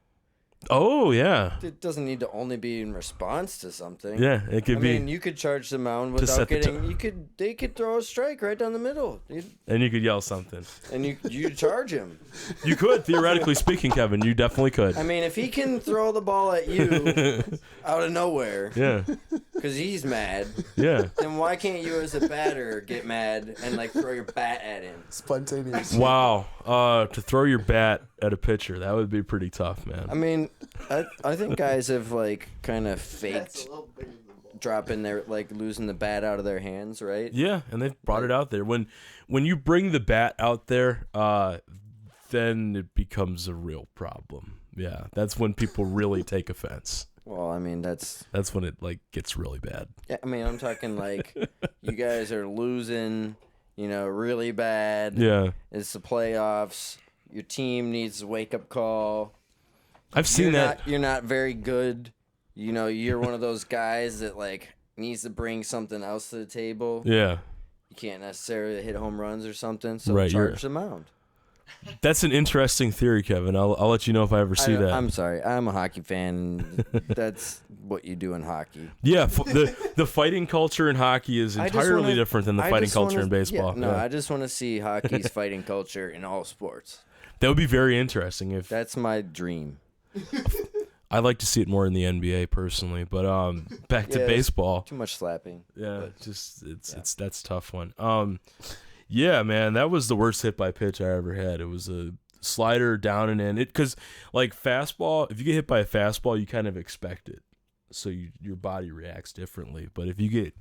Oh yeah. It doesn't need to only be in response to something. Yeah, it could be. I mean, you could charge the mound without getting. They could throw a strike right down the middle. And you could yell something. And you charge him. You could, theoretically speaking, Kevin. You definitely could. I mean, if he can throw the ball at you out of nowhere, yeah, because he's mad. Yeah. Then why can't you, as a batter, get mad and like throw your bat at him? Spontaneous. Wow. To throw your bat at a pitcher, that would be pretty tough, man. I mean, I think guys have like kind of faked dropping their like losing the bat out of their hands, right? Yeah, and they've brought it out there. When you bring the bat out there, then it becomes a real problem. Yeah, that's when people really take offense. Well, I mean, that's when it like gets really bad. Yeah, I mean, I'm talking like you guys are losing, really bad. Yeah. It's the playoffs. Your team needs a wake-up call. I've seen that. You're not very good. You're one of those guys that like needs to bring something else to the table. Yeah. You can't necessarily hit home runs or something, so right, charge the mound. That's an interesting theory, Kevin. I'll let you know if I ever see that. I'm sorry. I'm a hockey fan. That's what you do in hockey. Yeah, the fighting culture in hockey is entirely different than the fighting culture in baseball. Yeah, I just want to see hockey's fighting culture in all sports. That would be very interesting. That's my dream. I'd like to see it more in the NBA personally, but back to baseball. Too much slapping. Yeah, it's that's a tough one. Yeah, man, that was the worst hit by pitch I ever had. It was a slider down and in. Because like fastball, if you get hit by a fastball, you kind of expect it, so your body reacts differently. But if you get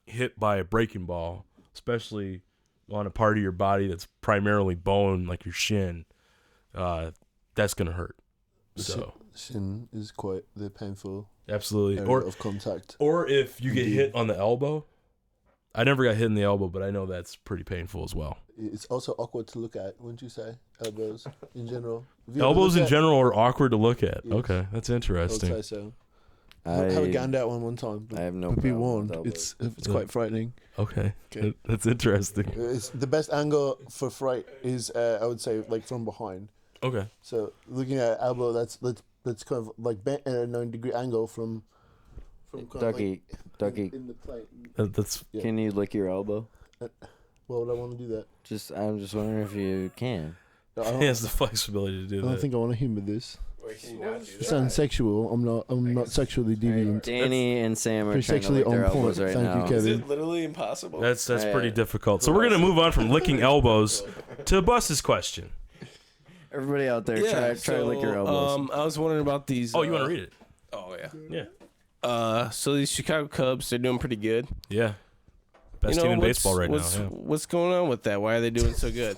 hit by a breaking ball, especially on a part of your body that's primarily bone, like your shin, that's gonna hurt. So shin is quite the painful absolutely area of contact. Or if you get hit on the elbow. I never got hit in the elbow, but I know that's pretty painful as well. It's also awkward to look at, wouldn't you say? Elbows in general. Elbows in general are awkward to look at. Yes. Okay, that's interesting. I would say so. I have a gander at one time. But I have no be problem warned, with it's quite frightening. Okay. That's interesting. It's the best angle for fright is I would say like from behind. Okay. So looking at elbow, that's kind of like bent at a 90-degree angle from Ducky. In the plate. That's. Yeah. Can you lick your elbow? Why would I want to do that? I'm just wondering if you can. No, He has the flexibility to do that. I don't think I want to humor this. Wait, can you not do It that? sounds sexual. I'm not sexually deviant. Danny and Sam are Pretty trying to sexually lick their on point. elbows right Thank now. you, Kevin. Is it literally impossible? That's Yeah. pretty difficult. So we're gonna move on from licking elbows to Bus's question. Everybody out there, try to lick your elbows. I was wondering about these. Oh, you want to read it? Oh yeah. Yeah. So these Chicago Cubs, they're doing pretty good. Yeah. Best team in baseball right now. Yeah. What's going on with that? Why are they doing so good?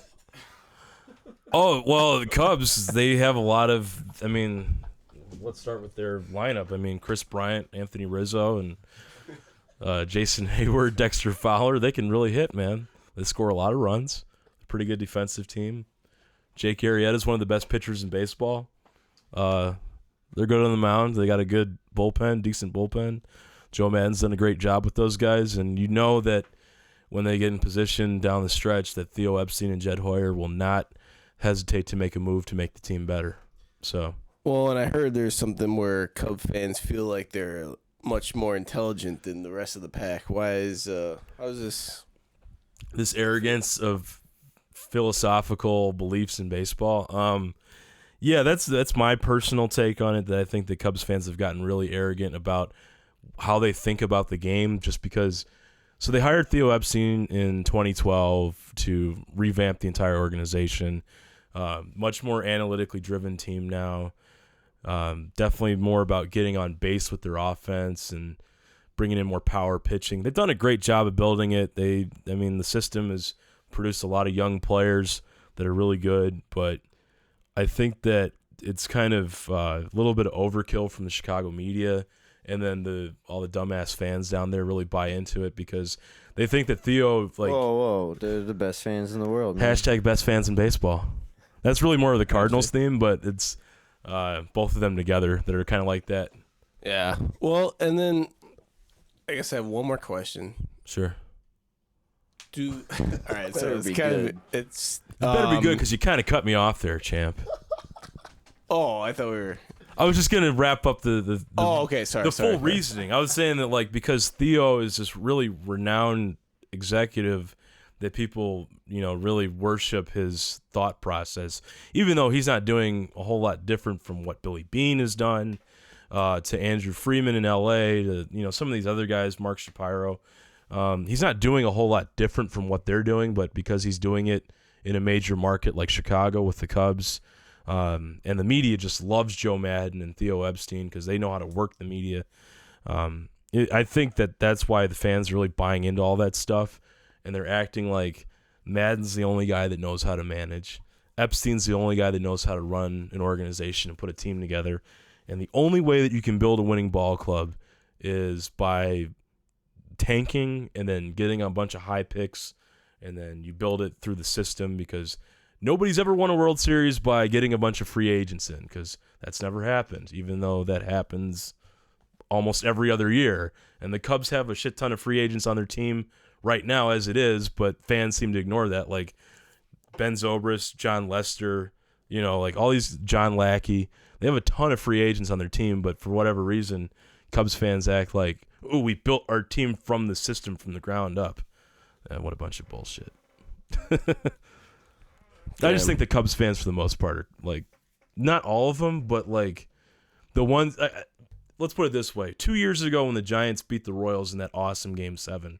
Oh, well, the Cubs, they have a lot of, I mean, let's start with their lineup. I mean, Kris Bryant, Anthony Rizzo, and Jason Hayward, Dexter Fowler, they can really hit, man. They score a lot of runs. Pretty good defensive team. Jake Arrieta is one of the best pitchers in baseball. They're good on the mound. They got a good bullpen, decent bullpen. Joe Maddon's done a great job with those guys, and you know that when they get in position down the stretch that Theo Epstein and Jed Hoyer will not hesitate to make a move to make the team better. So, Well, and I heard there's something where Cub fans feel like they're much more intelligent than the rest of the pack. Why is how's this arrogance of philosophical beliefs in baseball? Yeah, that's my personal take on it, that I think the Cubs fans have gotten really arrogant about how they think about the game, just because So they hired Theo Epstein in 2012 to revamp the entire organization. Much more analytically driven team now. Definitely more about getting on base with their offense and bringing in more power pitching. They've done a great job of building it. The system has produced a lot of young players that are really good, but I think that it's kind of a little bit of overkill from the Chicago media, and then all the dumbass fans down there really buy into it because they think that Theo, like, whoa, they're the best fans in the world. Man. # best fans in baseball. That's really more of the Cardinals theme, but it's both of them together that are kind of like that. Yeah. Well, and then I guess I have one more question. Sure. All right, so it's kind of it's. It better be good because you kind of cut me off there, champ. Oh, I thought we were. I was just gonna wrap up the okay, sorry. The full reasoning. I was saying that, like, because Theo is this really renowned executive that people, really worship his thought process, even though he's not doing a whole lot different from what Billy Beane has done, to Andrew Freeman in L.A., to some of these other guys, Mark Shapiro. He's not doing a whole lot different from what they're doing, but because he's doing it in a major market like Chicago with the Cubs, and the media just loves Joe Madden and Theo Epstein because they know how to work the media. I think that's why the fans are really buying into all that stuff, and they're acting like Madden's the only guy that knows how to manage. Epstein's the only guy that knows how to run an organization and put a team together. And the only way that you can build a winning ball club is by tanking and then getting a bunch of high picks, and then you build it through the system, because nobody's ever won a World Series by getting a bunch of free agents in, because that's never happened, even though that happens almost every other year. And the Cubs have a shit ton of free agents on their team right now as it is, but fans seem to ignore that. Like Ben Zobrist, John Lester, like all these, John Lackey, they have a ton of free agents on their team, but for whatever reason, Cubs fans act like, oh, we built our team from the system from the ground up. What a bunch of bullshit. I just think the Cubs fans, for the most part, are like, not all of them, but like the ones. Let's put it this way: 2 years ago, when the Giants beat the Royals in that awesome Game 7,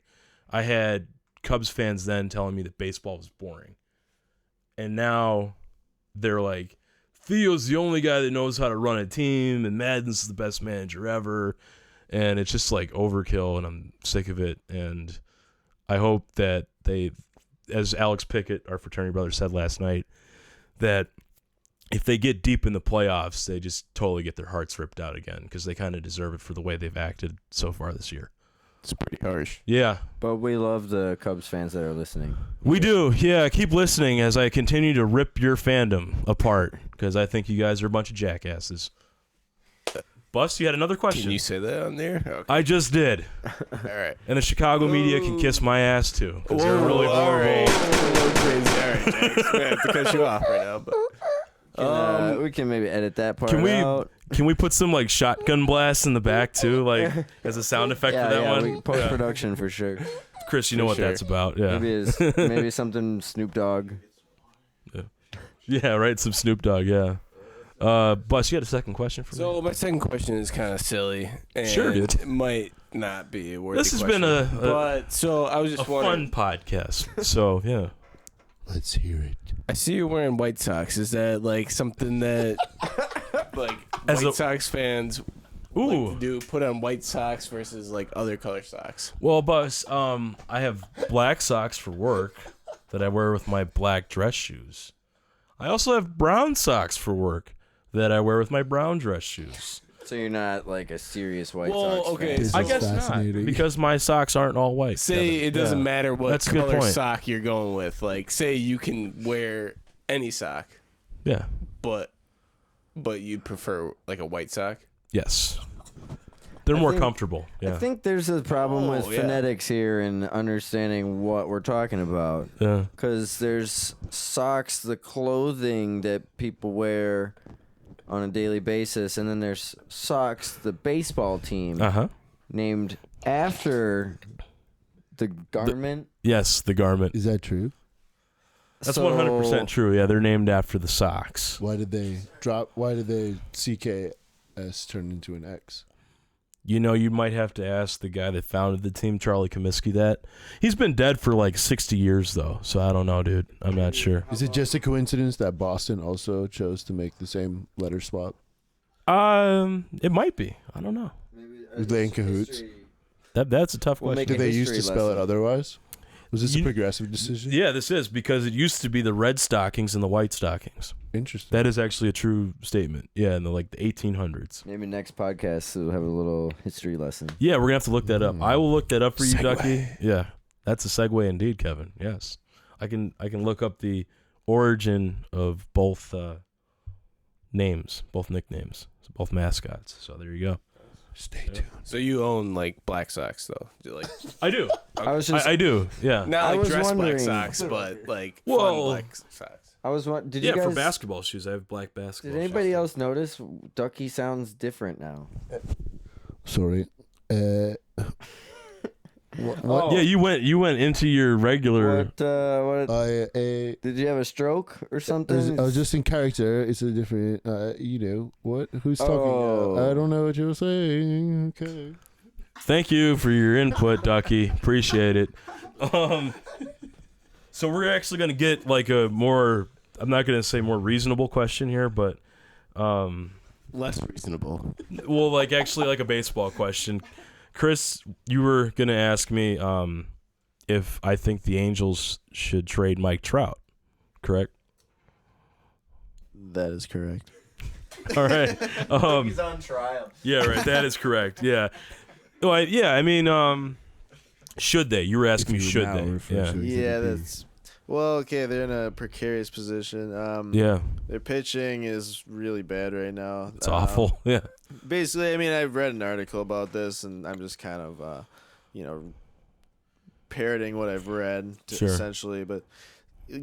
I had Cubs fans then telling me that baseball was boring, and now they're like, Theo's the only guy that knows how to run a team, and Madden's the best manager ever, and it's just like overkill, and I'm sick of it. And I hope that they, as Alex Pickett, our fraternity brother, said last night, that if they get deep in the playoffs, they just totally get their hearts ripped out again, because they kind of deserve it for the way they've acted so far this year. It's pretty harsh. Yeah. But we love the Cubs fans that are listening. We do. Yeah, keep listening as I continue to rip your fandom apart, because I think you guys are a bunch of jackasses. Bus, you had another question. Can you say that on there? Okay. I just did. All right. And the Chicago media can kiss my ass, too, because they're really all horrible. right. A little crazy. All right, Jax. I have to cut you off right now. But We can maybe edit that part Can we out. can we put some like shotgun blasts in the back too, like as a sound effect for that one? Post production for sure. Chris, you know what that's about, yeah. Maybe something Snoop Dogg. Yeah, right. Some Snoop Dogg, yeah. Bus, you had a second question for me? So my second question is kind of silly, and Sure, dude. it might not be a worthy This has question. been but so I was just a wondering. fun podcast. So yeah. Let's hear it. I see you're wearing White Sox. Is that like something that like As White a- Sox fans Ooh. like to do? Put on white socks versus like other color socks. Well, Bus, I have black socks for work that I wear with my black dress shoes. I also have brown socks for work that I wear with my brown dress shoes. So you're not like a serious White Well, Sox okay, fan. This I is guess not, fascinating. because my socks aren't all white. Say Kevin. it doesn't Yeah. matter what That's a good color point. sock you're going with. Like, say you can wear any sock, Yeah. but you'd prefer like a white sock. Yes. They're I more think- comfortable. Yeah. I think there's a problem with Oh, yeah. phonetics here and understanding what we're talking about. Yeah. Because there's socks, the clothing that people wear on a daily basis, and then there's socks, the baseball team, Uh-huh. named after the garment. Yes, the garment. Is that true? That's So- 100% true. Yeah, they're named after the socks. Why did they drop? Why did they CKS turn into an X? You know, you might have to ask the guy that founded the team, Charlie Comiskey, that. He's been dead for like 60 years, though, so I don't know, dude. I'm not sure. Is it just a coincidence that Boston also chose to make the same letter swap? It might be. I don't know. Were they in cahoots? That's a tough We'll question. make Did they used to history spell it lesson. otherwise? Was this a progressive decision? Yeah, this is, because it used to be the Red Stockings and the White Stockings. Interesting. That is actually a true statement. Yeah, in the 1800s. Maybe next podcast we'll have a little history lesson. Yeah, we're gonna have to look that up. I will look that up for you, Segue. Ducky. Yeah, that's a segue indeed, Kevin. Yes, I can look up the origin of both names, both nicknames, both mascots. So there you go. Stay tuned. So you own like black socks though? Like I do. I was just I do. Yeah. not I like was dress black wondering- socks, but like Well- fun black socks. did you Yeah, guys for basketball shoes, I have black basketball. Did anybody shoes. else notice Ducky sounds different now? Sorry. What? Oh. Yeah, you went into your regular. What I did you have a stroke or something? I was just in character. It's a different. What? Who's talking? Oh. I don't know what you're saying. Okay. Thank you for your input, Ducky. Appreciate it. So we're actually gonna get like a more. I'm not gonna say more reasonable question here, but Less reasonable. well, like actually like a baseball question. Kris, you were gonna ask me if I think the Angels should trade Mike Trout, correct? That is correct. All right. He's on trial. Yeah, right. That is correct. Yeah. Well, I mean, should they? You were asking me, should they? Yeah. Yeah, that's well, okay. They're in a precarious position. Yeah. Their pitching is really bad right now. It's awful. Yeah. Basically, I mean, I've read an article about this, and I'm just kind of, parroting what I've read, Sure. essentially. But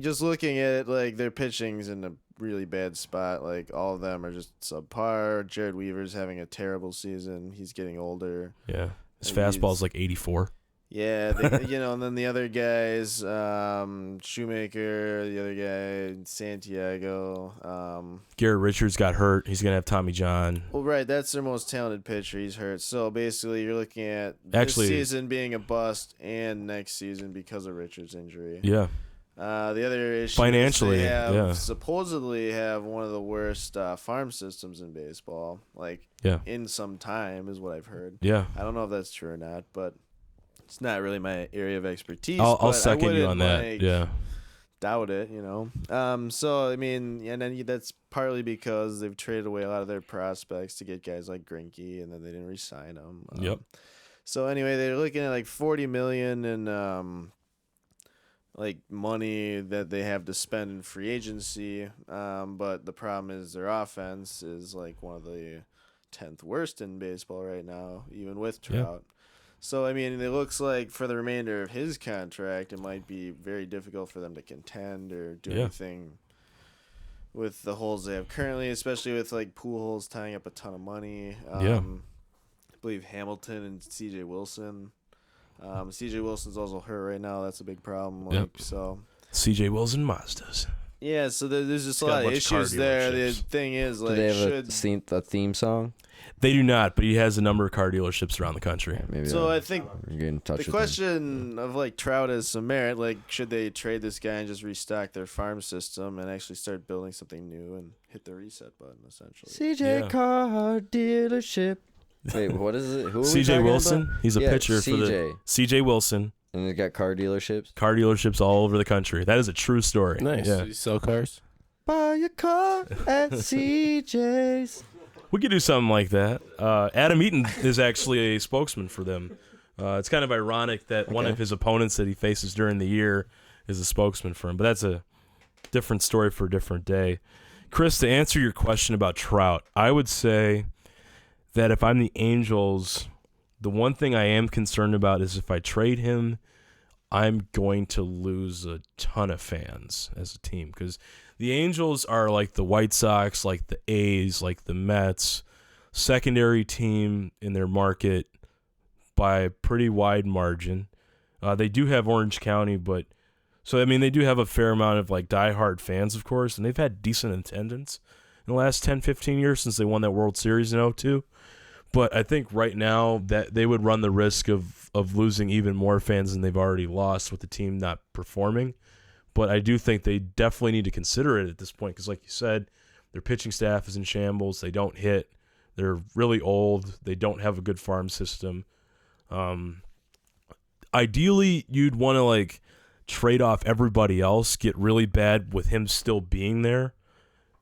just looking at it, like, their pitching's in a really bad spot. Like, all of them are just subpar. Jared Weaver's having a terrible season. He's getting older. Yeah. His And fastball's he's- like 84. Yeah, and then the other guys, Shoemaker, the other guy, Santiago. Garrett Richards got hurt. He's gonna have Tommy John. Well, right, that's their most talented pitcher. He's hurt. So basically, you're looking at Actually- this season being a bust and next season because of Richards' injury. Yeah. The other issue Financially, is they have, yeah. supposedly have one of the worst farm systems in baseball, like Yeah. in some time, is what I've heard. Yeah. I don't know if that's true or not, but it's not really my area of expertise. I'll but I second you wouldn't, on that. like, Yeah. doubt it, So I mean, and then that's partly because they've traded away a lot of their prospects to get guys like Greinke, and then they didn't re-sign them. Yep. So anyway, they're looking at like $40 million in like money that they have to spend in free agency. But the problem is their offense is like one of the 10th worst in baseball right now, even with Yeah. Trout. So, I mean, it looks like for the remainder of his contract, it might be very difficult for them to contend or do Yeah. anything with the holes they have currently, especially with, like, Pujols tying up a ton of money. Yeah. I believe Hamilton and C.J. Wilson. C.J. Wilson's also hurt right now. That's a big problem. Like, Yep. So, CJ Wilson Mazdas. yeah, so there's just He's a got lot a of bunch of car issues there. The dealerships. thing is, Do like, they have should... a theme song? They do not, but he has a number of car dealerships around the country. Maybe So I think we'll get in touch the with them. question of like Trout has some merit. Like, should they trade this guy and just restock their farm system and actually start building something new and hit the reset button essentially? CJ Yeah. Car Dealership. Wait, what is it? Who are we CJ talking Wilson. about? He's a Yeah, pitcher for the CJ. CJ Wilson. And they got car dealerships. Car dealerships all over the country. That is a true story. Nice. Yeah. You sell cars? Buy your car at CJ's. We could do something like that. Adam Eaton is actually a spokesman for them. It's kind of ironic that one of his opponents that he faces during the year is a spokesman for him, but that's a different story for a different day. Kris, to answer your question about Trout, I would say that if I'm the Angels, the one thing I am concerned about is if I trade him, I'm going to lose a ton of fans as a team because the Angels are like the White Sox, like the A's, like the Mets, secondary team in their market by a pretty wide margin. They do have Orange County, but so I mean they do have a fair amount of like diehard fans, of course, and they've had decent attendance in the last 10, 15 years since they won that World Series in 2002. But I think right now that they would run the risk of losing even more fans than they've already lost with the team not performing. But I do think they definitely need to consider it at this point because, like you said, their pitching staff is in shambles. They don't hit. They're really old. They don't have a good farm system. Ideally, you'd want to like trade off everybody else, get really bad with him still being there,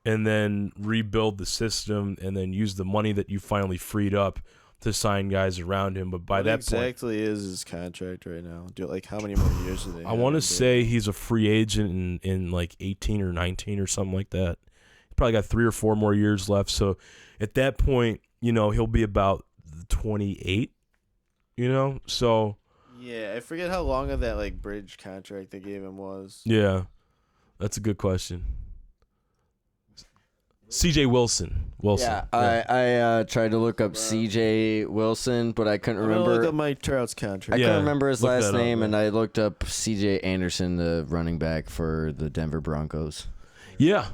and then rebuild the system, and then use the money that you finally freed up to sign guys around him. But by What that exactly point, is his contract right now? How many more years do they? I want to say he's a free agent in like 18 or 19 or something like that. He probably got 3 or 4 more years left. So at that point, he'll be about 28. So yeah, I forget how long of that like bridge contract they gave him was. yeah, that's a good question. C.J. Wilson. Yeah, I tried to look up C.J. Wilson, but I couldn't remember. Look up Mike Trout's contract. I couldn't remember his look last that up, name, yeah. and I looked up C.J. Anderson, the running back for the Denver Broncos. Yeah.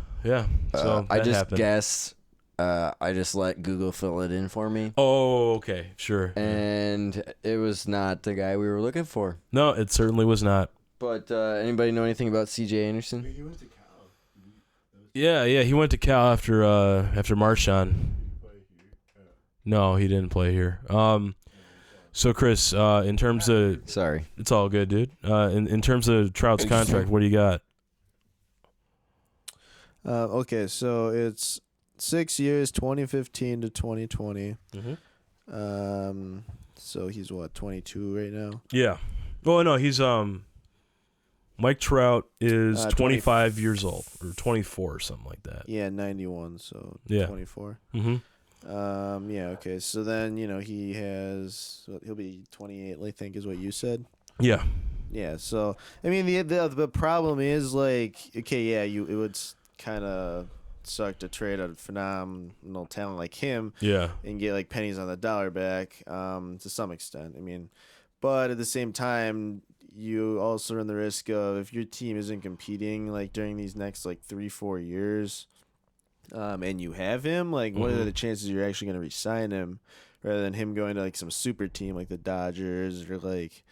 So I that just happened. guessed. I just let Google fill it in for me, Oh, okay, sure. and it was not the guy we were looking for. No, it certainly was not. But anybody know anything about C.J. Anderson? He went to Cal. Yeah, he went to Cal after Marshawn. No, he didn't play here. So Kris, in terms of Sorry. it's all good, dude. In terms of Trout's contract, what do you got? Okay, so it's 6 years, 2015 to 2020. Mm-hmm. So he's what, 22 right now? Yeah. Oh no, he's Mike Trout is 25 years old or 24 or something like that. Yeah, 91, so Yeah. 24. Mm-hmm. Yeah, okay. So then, he'll be 28, I think is what you said. Yeah. Yeah, so I mean the problem is like, okay, yeah, it would kind of suck to trade a phenomenal talent like him Yeah. and get like pennies on the dollar back to some extent. I mean, but at the same time, you also run the risk of if your team isn't competing like during these next like 3-4 years, and you have him, like what are the chances you're actually going to re-sign him rather than him going to like some super team like the Dodgers or like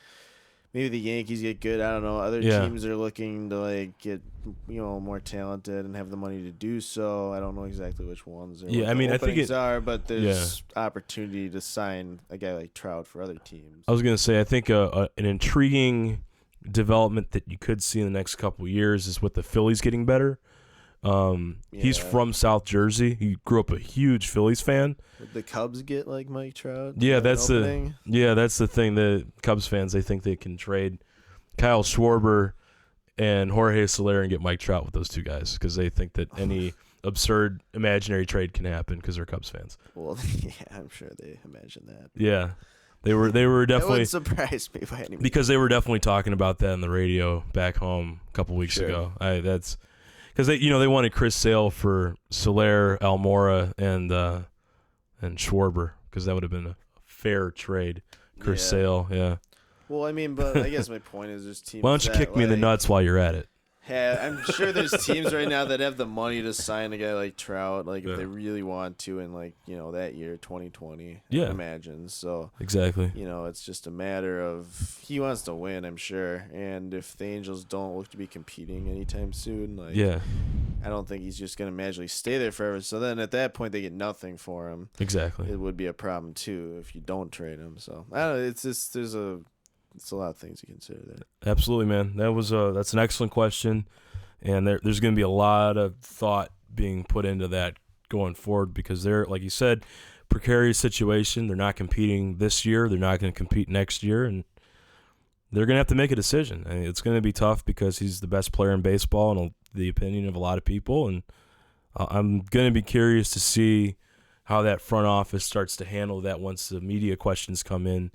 maybe the Yankees get good. I don't know. Other teams are looking to like get more talented and have the money to do so. I don't know exactly which ones. Or Yeah, what I mean, the I think openings are, but there's opportunity to sign a guy like Trout for other teams. I was gonna say I think an intriguing development that you could see in the next couple of years is with the Phillies getting better. He's from South Jersey. He grew up a huge Phillies fan. Would the Cubs get like Mike Trout? Yeah, that's the thing. The Cubs fans, they think they can trade Kyle Schwarber and Jorge Soler and get Mike Trout with those two guys because they think that any absurd imaginary trade can happen because they're Cubs fans. Well, yeah, I'm sure they imagine that. Yeah, they were That definitely wouldn't surprise me by any means. because they were definitely talking about that on the radio back home a couple weeks ago. That's because they wanted Chris Sale for Soler, Almora, and Schwarber because that would have been a fair trade. Chris Sale, yeah. Well, I mean, but I guess my point is there's teams. Why don't you that, kick me in the like, nuts while you're at it? I'm sure there's teams right now that have the money to sign a guy like Trout, like if they really want to, in like that year 2020. Yeah. I imagine. So Exactly. it's just a matter of he wants to win, I'm sure, and if the Angels don't look to be competing anytime soon, like I don't think he's just gonna magically stay there forever. So then at that point they get nothing for him. Exactly. It would be a problem too if you don't trade him. So I don't know. It's just it's a lot of things to consider there. Absolutely, man. That's an excellent question, and there's going to be a lot of thought being put into that going forward because they're, like you said, precarious situation. They're not competing this year. They're not going to compete next year, and they're going to have to make a decision. I mean, it's going to be tough because he's the best player in baseball in the opinion of a lot of people, and I'm going to be curious to see how that front office starts to handle that once the media questions come in.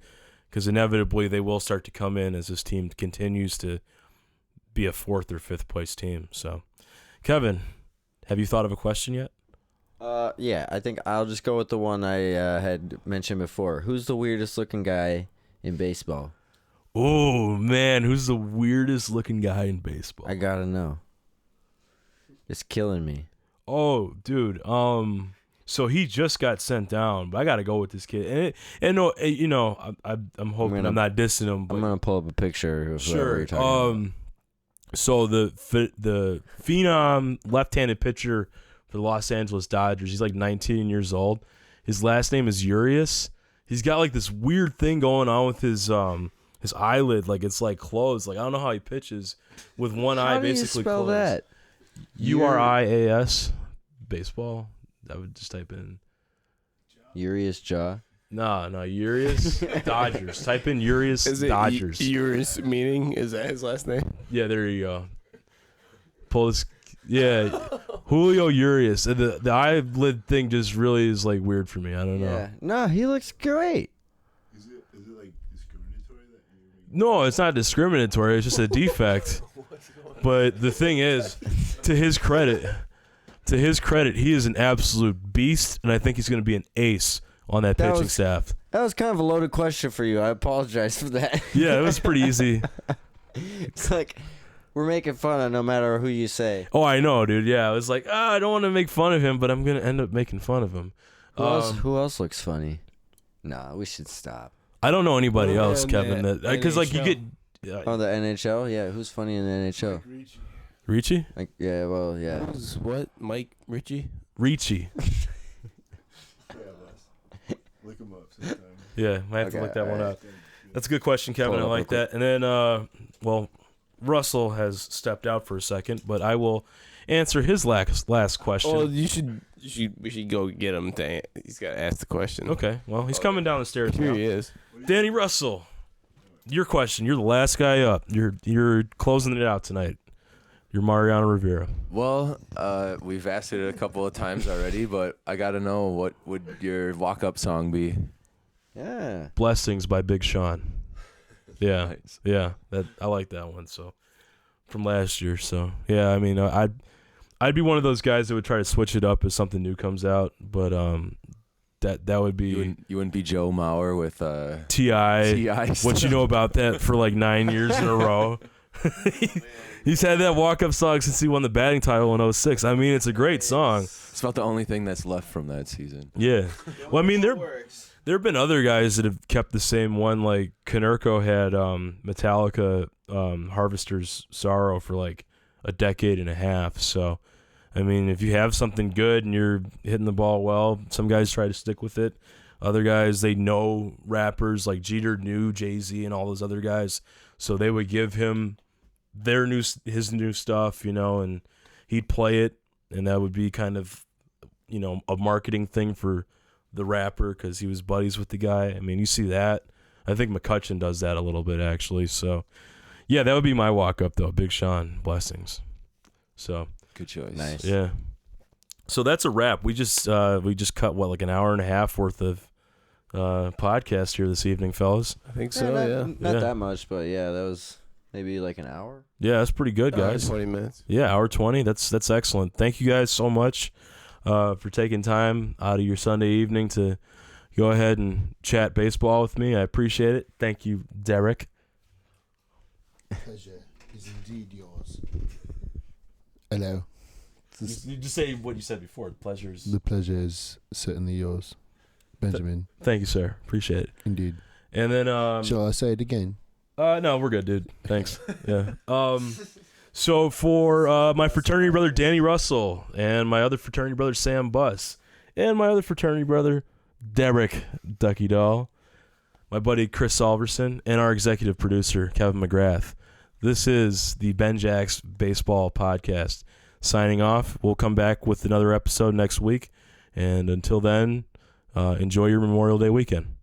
Because inevitably they will start to come in as this team continues to be a 4th or 5th place team. So, Kevin, have you thought of a question yet? Yeah, I think I'll just go with the one I had mentioned before. Who's the weirdest looking guy in baseball? Oh, man, who's the weirdest looking guy in baseball? I gotta know. It's killing me. Oh, dude. So he just got sent down, but I got to go with this kid. And no, you know, I'm hoping I'm not dissing him. But I'm gonna pull up a picture of whoever you're talking about. So the phenom left-handed pitcher for the Los Angeles Dodgers, he's like 19 years old. His last name is Urias. He's got like this weird thing going on with his eyelid, like it's like closed. Like I don't know how he pitches with one eye basically How do you spell closed. that? Urias, baseball. I would just type in Urias Jaw. No, Urias Dodgers. Type in Urias Is it Dodgers. Urias meaning? Is that his last name? Yeah, there you go. Pull this. Yeah, Julio Urias. The eyelid thing just really is like weird for me. I don't know. Yeah. No, he looks great. Is it like discriminatory that No, it's not discriminatory. It's just a defect. But the thing is, to his credit, he is an absolute beast, and I think he's going to be an ace on that pitching staff. That was kind of a loaded question for you. I apologize for that. Yeah, it was pretty easy. It's like we're making fun of no matter who you say. Oh, I know, dude. Yeah, I was like, I don't want to make fun of him, but I'm going to end up making fun of him. Who else looks funny? Nah, we should stop. I don't know anybody else, in Kevin. the Because like you get Oh, the NHL? Yeah, who's funny in the NHL? Ricci. Like, yeah, well, yeah. What? Mike Ritchie? Ricci. Look him up sometime. Yeah, might have to Okay, look that one alright. up. That's a good question, Kevin. Pull it I up like real that. And then, well, Russell has stepped out for a second, but I will answer his last question. Oh, we should go get him. He's got to ask the question. Okay, well, he's coming down the stairs Here now. he is. Danny Russell, your question. You're the last guy up. You're closing it out tonight. You're Mariano Rivera. Well, we've asked it a couple of times already, but I got to know, what would your walk-up song be? Yeah. Blessings by Big Sean. Yeah, Nice. yeah. I like that one. So from last year. So yeah, I mean, I'd be one of those guys that would try to switch it up if something new comes out. But that would be You wouldn't be Joe Mauer with T.I. What you know about that for like 9 years in a row? He's had that walk-up song since he won the batting title in 06. I mean, it's a great song. It's about the only thing that's left from that season. Yeah. Well, I mean, there have been other guys that have kept the same one. Like Konerko had Metallica Harvester's Sorrow for like a decade and a half. So, I mean, if you have something good and you're hitting the ball well, some guys try to stick with it. Other guys, they know rappers like Jeter knew Jay-Z and all those other guys, so they would give him his new stuff, you know, and he'd play it, and that would be kind of, you know, a marketing thing for the rapper because he was buddies with the guy. I mean, you see that. I think McCutcheon does that a little bit actually. So, yeah, that would be my walk up though. Big Sean, Blessings. So Good choice. Nice. yeah. So that's a wrap. We just cut like an hour and a half worth of podcast here this evening, fellas. I think so, yeah. Not Yeah. that much, but yeah, that was maybe like an hour. Yeah, that's pretty good, guys. 20 minutes. Yeah, hour 20. That's excellent. Thank you guys so much for taking time out of your Sunday evening to go ahead and chat baseball with me. I appreciate it. Thank you, Derek. Pleasure is indeed yours. Hello. You just say what you said before. The pleasure is. The pleasure is certainly yours, Benjamin. Thank you, sir. Appreciate it. Indeed. And then Shall I say it again? no, we're good, dude. Thanks. Yeah. So for my fraternity brother Danny Russell and my other fraternity brother Sam Buss and my other fraternity brother Derek Ducky Dahl, my buddy Kris Solverson, and our executive producer Kevin McGrath. This is the Ben Jacks Baseball Podcast. Signing off. We'll come back with another episode next week, and until then, enjoy your Memorial Day weekend.